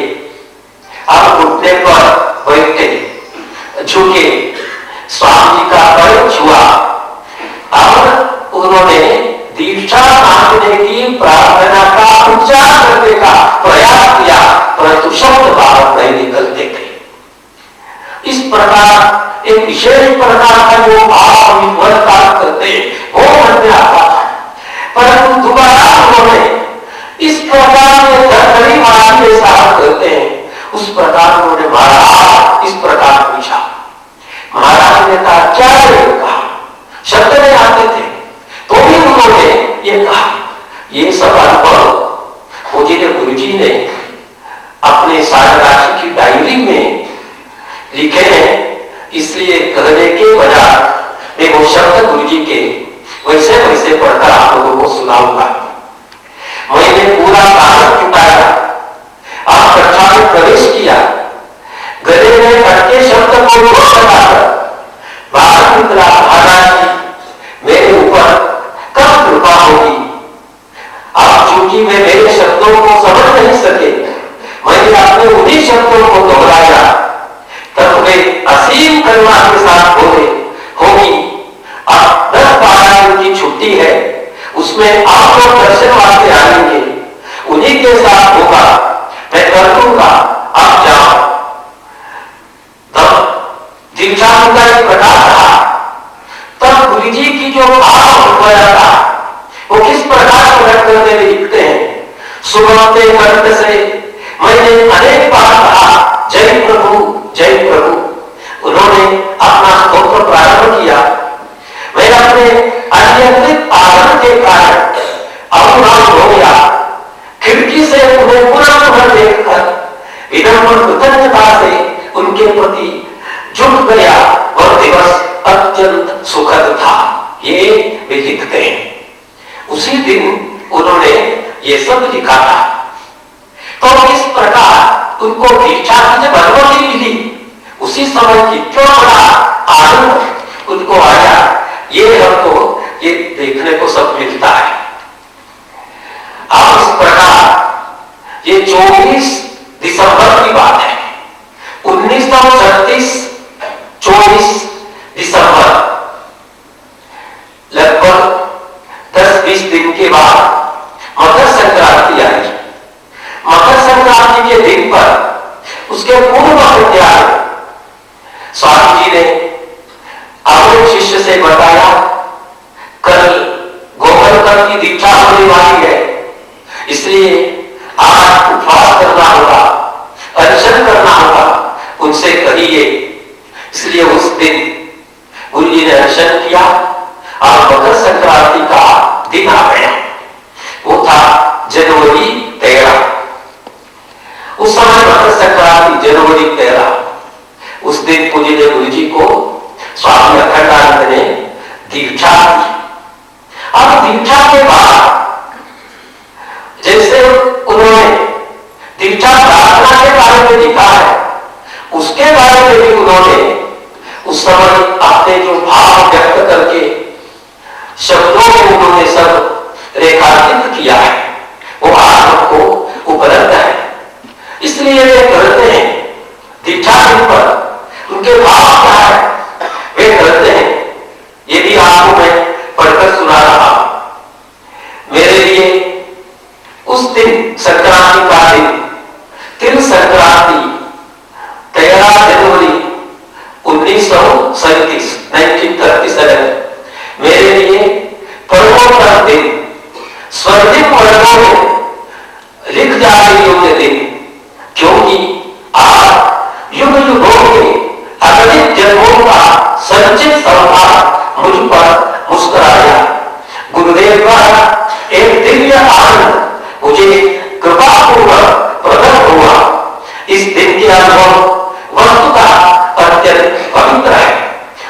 एक विशेष प्रकार का जो भाव विश्वास प्राप्त करते वो मन में आता था। परंतु दोबारा उन्होंने इस प्रकार के धरधरी वाणी के साथ करते हैं, उस प्रकार उन्होंने महाराज इस प्रकार पूछा। महाराज ने कहा क्या कहा, शब्द में आते थे तो भी उन्होंने ये कहा। ये सब अनुभव पूज्य गुरुजी ने अपने साधराशि की डायरी में लिखे हैं, इसलिए कहने के बजाय मैं वो शब्द गुरुजी के वैसे वैसे पढ़कर आप लोगों को सुनाऊंगा। मैंने पूरा कागज चुकाया, आप कक्षा में प्रवेश किया, गले में अटके शब्द को लगाकर बाहर निकला। महाराज मेरे ऊपर कब कृपा होगी, आप चूंकि मैं मेरे शब्दों को समझ नहीं सके, मैंने अपने उन्हीं शब्दों को दोहराया, तब वे असीम करुणा के साथ बोले होगी अब 10-12 दिन की छुट्टी है, उसमें आप लोग दर्शन वास्ते आएंगे, उन्हीं के साथ होगा, मैं कर दूंगा, आप जाओ। तब दीक्षा का एक प्रकार था। तब गुरु जी की जो भाव होया था वो किस प्रकार प्रकट करते हुए दिखते हैं। सुबह के कंठ से मैंने अनेक बार कहा जय प्रभु जय प्रभु। उन्होंने अपना स्तोत्र प्रारंभ किया। मैं अपने अनियंत्रित आनंद के कारण अवमान हो गया। खिड़की से उन्हें पुनः देखकर विनम्र कृतज्ञता से उनके प्रति जुट गया। वह दिवस अत्यंत सुखद था, ये वे लिखते हैं। उसी दिन उन्होंने ये सब लिखा था। तो इस प्रकार उनको दीक्षा की जब अनुमति मिली, उसी समय की क्यों बड़ा आनंद उनको आया, ये हमको ये देखने को सब मिलता है। अब इस प्रकार ये 24 दिसंबर की बात है, 1936 24 दिसंबर, लगभग 10-20 दिन के बाद मकर संक्रांति आई। मकर संक्रांति के दिन पर उसके पूर्व विद्यालय स्वामी जी ने अपने शिष्य से बताया कल गोवर्धन की दीक्षा होने वाली है, इसलिए आज उपवास करना होगा, अनशन करना होगा, उनसे कहिए। इसलिए उस दिन गुरु जी ने अनशन किया और मकर संक्रांति का दिन आ गया। वो था जनवरी 13। उस समय मकर संक्रांति जनवरी 13, उस दिन पूज्य गुरु जी को स्वामी अखंडानंद ने दीक्षा दी। अब दीक्षा के बाद जैसे उन्होंने दीक्षा प्रार्थना के बारे में लिखा है, उसके बारे में भी उन्होंने उस समय अपने जो भाव व्यक्त करके शब्दों में उन्होंने सब रेखांकित किया है, वो आज हमको उपलब्ध है। इसलिए वे कहते हैं दीक्षा दिन पर उनके भाव क्या है, वे कहते हैं, ये भी आपको मैं पढ़कर सुना रहा हूं। मेरे लिए उस दिन संक्रांति का दिन, तिल संक्रांति 13 जनवरी 1937 मेरे लिए पर्वोत्तर दिन, स्वर्णिम वर्णों में लिख जाने योग्य दिन, क्योंकि आज युग युगों के अगणित जन्मों का संचित संभार मुझ पर मुस्कुराया। गुरुदेव द्वारा एक दिव्य आनंद मुझे कृपापूर्वक प्रकट हुआ। इस दिन के अनुभव वस्तुतः अत्यंत पवित्र है।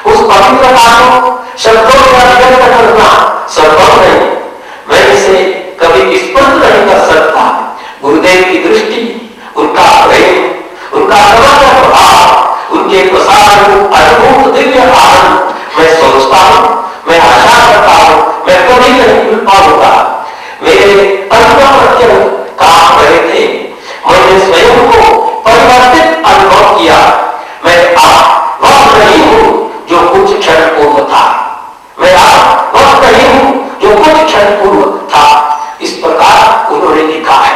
उस पवित्रता को शब्दों में व्यक्त करना संभव नहीं, मैं इसे कभी स्पष्ट नहीं कर सकता। गुरुदेव की दृष्टि, उनका प्रेम, उनका समग्र प्रभाव, उनके प्रसार अद्भुत दिव्य आनंद मैं सोचता हूं, मैं आशा करता हूं, मैं कभी नहीं भूल पाऊंगा। मेरे अनुभव प्रत्यय काम रहे थे, मैंने स्वयं को परिवर्तित अनुभव किया। मैं आप वह नहीं हूं जो कुछ क्षण पूर्व था, मैं आप वह नहीं हूं जो कुछ क्षण पूर्व था। इस प्रकार उन्होंने लिखा है।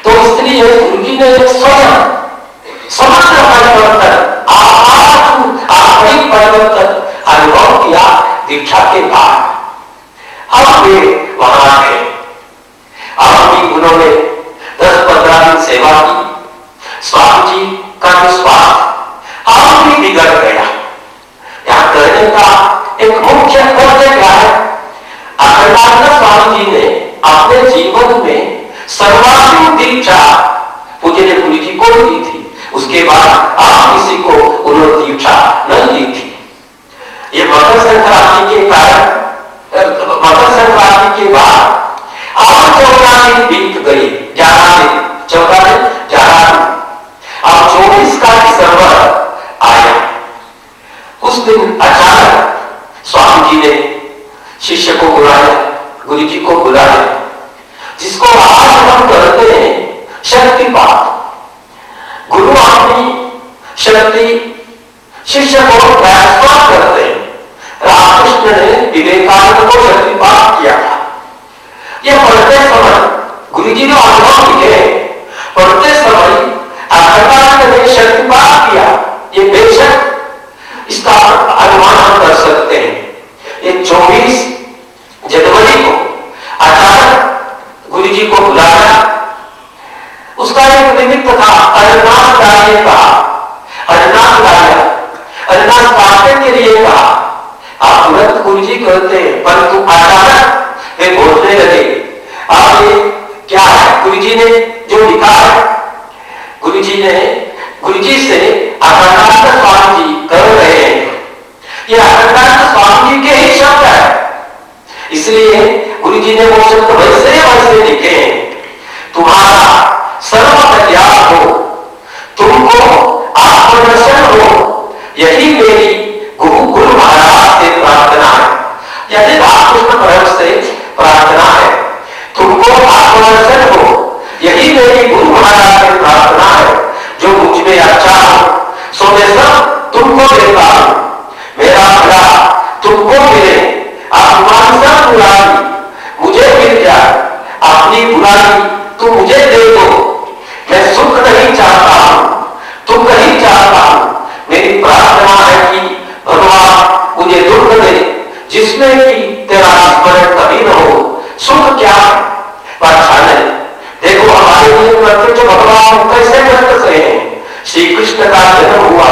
तो इसलिए गुरु जी ने स्वयं समग्र परिवर्तन था। अब वे वहां गए। अब भी उन्होंने 10-15 दिन सेवा की। स्वामी जी का जो स्वास्थ्य अब भी बिगड़ गया। यहां करने का एक मुख्य वजह क्या है? अखंडानंद स्वामी जी ने अपने जीवन में सर्वाधिक दीक्षा पूज्य गुरु जी को दी थी। उसके बाद आप किसी को उन्होंने दीक्षा न दी थी। ये मकर संक्रांति के कारण, मकर संक्रांति के बाद अब 14 दिन बीत गई, 11 दिन, 14 दिन, 11 दिन। अब 24 का दिसंबर आया। उस दिन अचानक स्वामी जी ने शिष्य को बुलाया, गुरु जी को बुलाया, जिसको आज हम करते हैं शक्तिपात। गुरु अपनी शक्ति शिष्य को ट्रांसफर करते हैं। रामकृष्ण ने विवेकानंद को शक्तिपात किया था। यह पढ़ते समय गुरु जी ने अनुभव किए, पढ़ते समय अखंडानंद ने शक्तिपात किया। ये बेशक इसका अनुमान हम कर सकते हैं। ये 24 जनवरी को अचानक गुरु जी को बुलाया। उसका एक निमित्त था, अरनाथ लाने का। अरनाथ लाया, अरनाथ पाने के लिए कहा। आप तुरंत गुरु जी कहते हैं, परंतु अचानक वे बोलने लगे। आप ये क्या है? गुरु जी ने जो लिखा है, गुरु जी से अखंडानंद स्वामी जी कह रहे हैं, ये अखंडानंद स्वामी जी के ही शब्द है। इसलिए गुरु जी ने वो शब्द वैसे लिखे हैं, तुम्हारा सर्व कल्याण हो, तुमको आत्मदर्शन हो, यही मेरी गुरु महाराज से प्रार्थना है। यही रामकृष्ण परम से प्रार्थना है, तुमको आत्मदर्शन हो, यही मेरी गुरु महाराज से प्रार्थना है। जो मुझ में अच्छा हो सो मैं सब तुमको देता हूं। मेरा भला तुमको मिले, तुम्हारी सब बुराई मुझे मिल जाए। अपनी बुराई तुम मुझे दे दो। मैं सुख नहीं चाहता हूं, तुम नहीं चाहता हूं। मेरी प्रार्थना है कि भगवान मुझे दुख दे, जिसमें कि तेरा स्मरण कभी न हो। सुख क्या है? अच्छा नहीं। देखो हमारे लिए करते जो भगवान कैसे कष्ट सहे हैं। श्री कृष्ण का जन्म हुआ,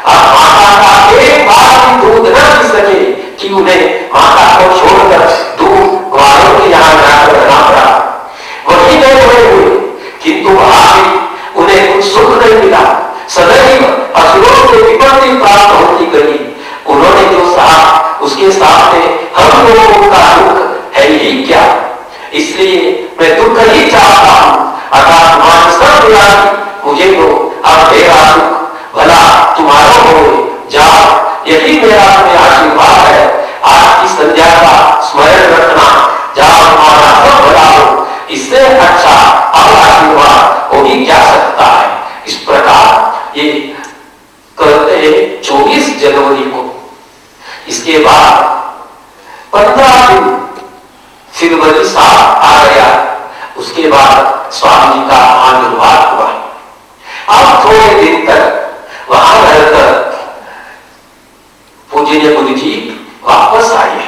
अब माता का एक बार भी दूध न पी सके कि उन्हें माता को छोड़कर दूध ग्वालों के यहाँ जाकर रहना पड़ा। वही गए हुए, किंतु वहां भी उन्हें कुछ सुख नहीं मिला। सदैव असुरों से विपत्ति प्राप्त होती गई। उन्होंने जो सहा उसके सामने हम लोगों का दुख है ही क्या। इसलिए मैं दुख ही चाहता हूं, अर्थात तुम्हारी सब बुराई मुझे दो। अब मेरा दुख भला तुम्हारा हो जाओ, यही मेरा तुम्हें आशीर्वाद है। आज की संध्या का स्मरण रखना, जाओ तुम्हारा सब भला हो। इससे अच्छा अब आशीर्वाद हो ही क्या सकता है। इस प्रकार ये कहते हैं 24 जनवरी को। इसके बाद 15 दिन फिर बरसात आ गया। उसके बाद स्वामी जी का आविर्भाव हुआ। अब थोड़े दिन तक वहां रहकर पूज्य गुरु जी वापस आए।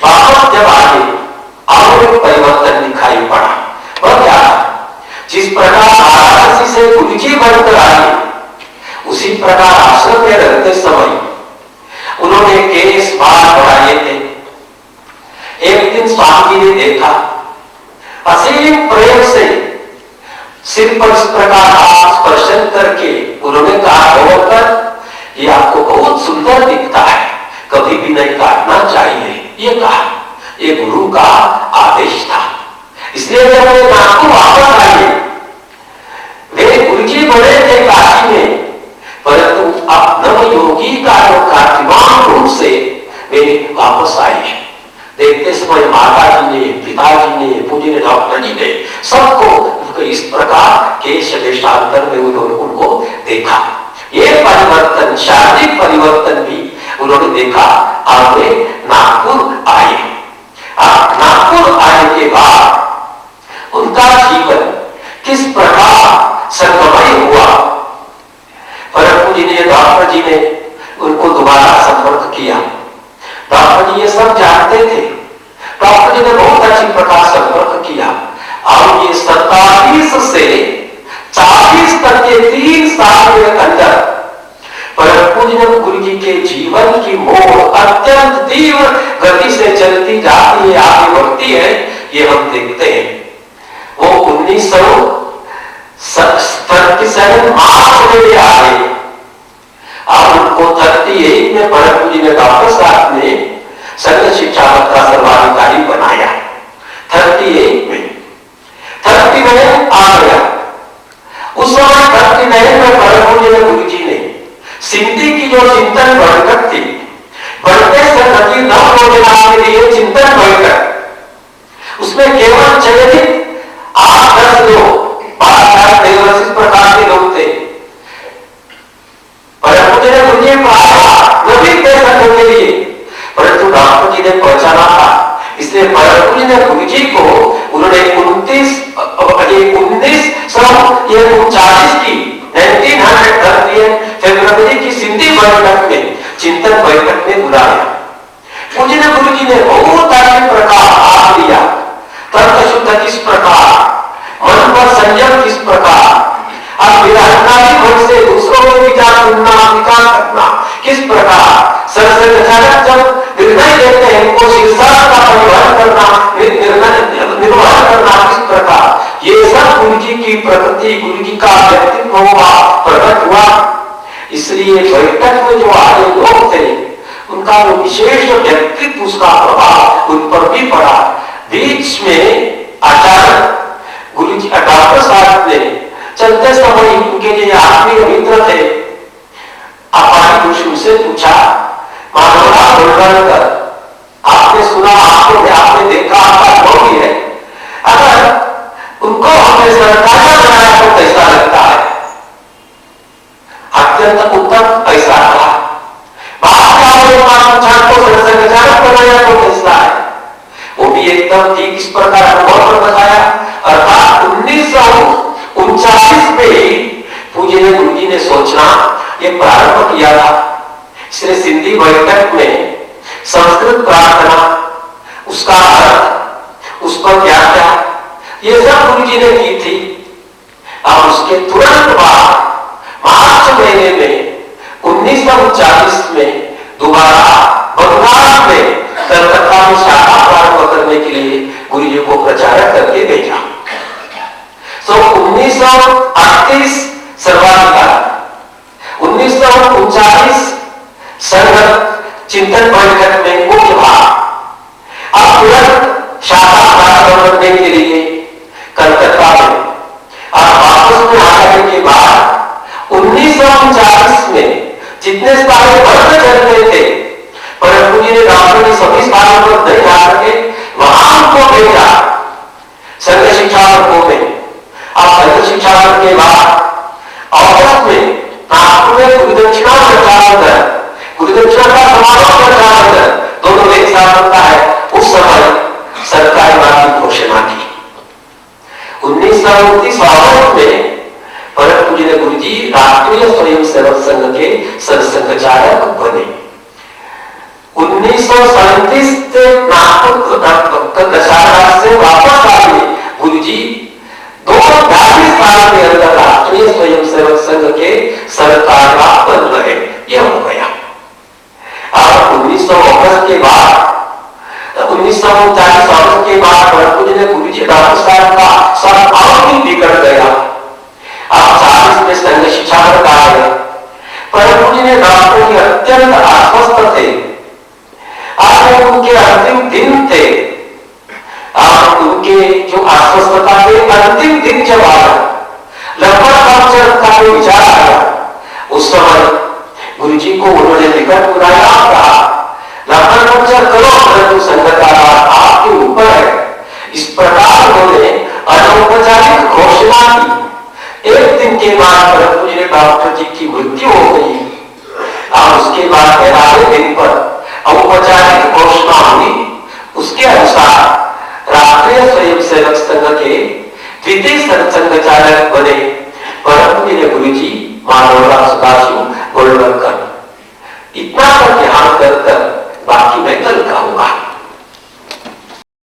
वापस जब आए और एक परिवर्तन दिखाई पड़ा। वह क्या? जिस प्रकार वाराणसी से गुरु जी बनकर आए, उसी प्रकार आश्रम में रहते समय उन्होंने केस बाल बढ़ाए थे। एक दिन स्वामी जी ने देखा, असीम प्रेम से सिर पर इस प्रकार हाथ स्पर्शन करके उन्होंने कहा, गौरकर ये आपको बहुत सुंदर दिखता है, कभी भी नहीं काटना चाहिए। ये कहा, ये गुरु का आदेश था। इसलिए जब वे नागपुर वापस आए, वे गुरु जी बड़े थे काशी में, परंतु अब नव योगी का जो कार्तिमान रूप से वे वापस आए। देखते समय माता जी ने, पिताजी ने, पूज्य डॉक्टर जी ने सबको इस प्रकार केश देशांतर में उन्होंने उनको देखा। ये परिवर्तन, शारीरिक परिवर्तन भी उन्होंने देखा। और वे नागपुर आए। नागपुर आने के बाद उनका जीवन किस प्रकार संगमय हुआ। परम जी ने, डॉक्टर जी ने उनको दोबारा संपर्क किया। डॉक्टर जी ये सब जानते के 3 साल के अंदर परम पूज्य गुरु जी के जीवन की मोड़ अत्यंत तीव्र गति से चलती जाती है, आगे बढ़ती है, ये हम देखते हैं। वो 1937 मार्च में आ गए। अब उनको 38 में परम पूज्य ने डॉक्टर साहब ने संघ शिक्षा मत का सर्वाधिकारी बनाया। 38 में 39 आ गया। उस समय 39 में परम पूज्य गुरु जी ने सिंधी की जो चिंतन बैठक थी, बढ़ते संघ की नव योजना के लिए चिंतन बैठक, उसमें केवल चयनित 8-10 लोग, 5-6 इस प्रकार के लोग थे। परम पूज्य ने गुरु जी को आया नवीन संघ के लिए, परंतु डॉक्टर जी ने पहचाना था, इसलिए परम पूज्य ने गुरु जी को उन्होंने 1939 की 1930 फरवरी की सिंधी बैठक में, चिंतन बैठक में बुलाया। पूज्य ने गुरु जी ने बहुत अच्छे प्रकार भाग लिया। तर्क शुद्ध किस प्रकार, मन पर संयम किस प्रकार, अब विराटकारी मन से दूसरों को विचार सुनना, विचार करना किस प्रकार, सरसंघचालक जब निर्णय लेते हैं उनको शीर्षार्थ का परिवहन करना, निर्वहन करना किस प्रकार, ये सब गुरु जी की प्रकृति, गुरु जी का व्यक्तित्व हुआ, प्रकट हुआ। इसलिए बैठक में जो आए लोग थे उनका जो विशेष व्यक्तित्व, उसका प्रभाव उन पर भी पड़ा। बीच में अचानक गुरु जी डॉक्टर साहब ने चलते समय उनके जो आत्मीय मित्र थे अपारी गुरु से पूछा, मानवता गोलवलकर, आपने सुना, आपने देखा, आपका अनुभव भी है, अगर उनको हमने सरकारिया बनाया तो कैसा लगता है? अत्यंत उत्तम ऐसा रहा। बात क्या को सरसंघचालक बनाया तो कैसा है? वो भी एकदम ठीक इस प्रकार अनुभव पर बताया। अर्थात 1939 में ही पूज्य ने गुरु जी ने सोचना ये प्रारंभ किया था। इसलिए सिंधी बैठक में संस्कृत प्रार्थना, उसका अर्थ, उस पर क्या क्या, ये सब गुरु जी ने की थी। और उसके तुरंत बाद मार्च महीने में 1939 में दोबारा बंगाल में कलकत्ता में शाखा प्रारंभ करने के लिए गुरु जी को प्रचारक करके भेजा। 1938 सर्वाधिकार, 1939 संघ चिंतन बैठक में मुख्य भाग। अब तुरंत शाखा प्रारंभ करने के लिए कलकत्ता में और वापस में आने के बाद 1939 में जितने सारे वर्ग चलते थे, परम पूज्य ने डॉक्टर ने सभी स्थानों पर नहीं जा सके, वहां उनको भेजा संघ शिक्षा वर्गों में। अब संघ शिक्षा वर्ग के बाद अगस्त में नागपुर में गुरुदक्षिणा प्रचार, गुरुदक्षिणा का समारोह प्रचार दोनों एक साथ होता है। उस समय सरकारी बात की घोषणा की। 1929 अगस्त में परम पूज्य गुरु जी राष्ट्रीय स्वयंसेवक संघ के सरसंघचालक बने। 1937 से नागपुर दशहरा से वापस आए गुरु जी 42 साल के अंदर राष्ट्रीय स्वयंसेवक संघ के सरकार बन रहे। यह हो गया। और 1939 के बाद 1939 अगस्त के बाद परम पूज्य ने गुरु जी डॉक्टर साहब का सब और भी बिगड़ गया। अब 40 में संघ शिक्षा वर्ग आ गया। परम पूज्य ने डॉक्टर जी अत्यंत आश्वस्त थे। आज उनके अंतिम दिन थे। आप उनके जो आश्वस्तता के अंतिम दिन जब आया, लगभग का जो विचार आया, उस समय गुरु जी को उन्होंने निकट बुलाया, कहा लगभग करो, परंतु संगत आपके ऊपर है। इस प्रकार उन्होंने अनौपचारिक घोषणा की। एक दिन के बाद परम पूज्य डॉक्टर जी की मृत्यु हो गई और उसके बाद 11वें दिन पर औपचारिक घोषणा हुई। उसके अनुसार राष्ट्रीय स्वयंसेवक संघ के द्वितीय सरसंघचालक बने परम पूज्य गुरु जी मानवराव सदाशिव गोलवलकर। इतना पर ध्यान कर बाकी मैं कल कहूंगा।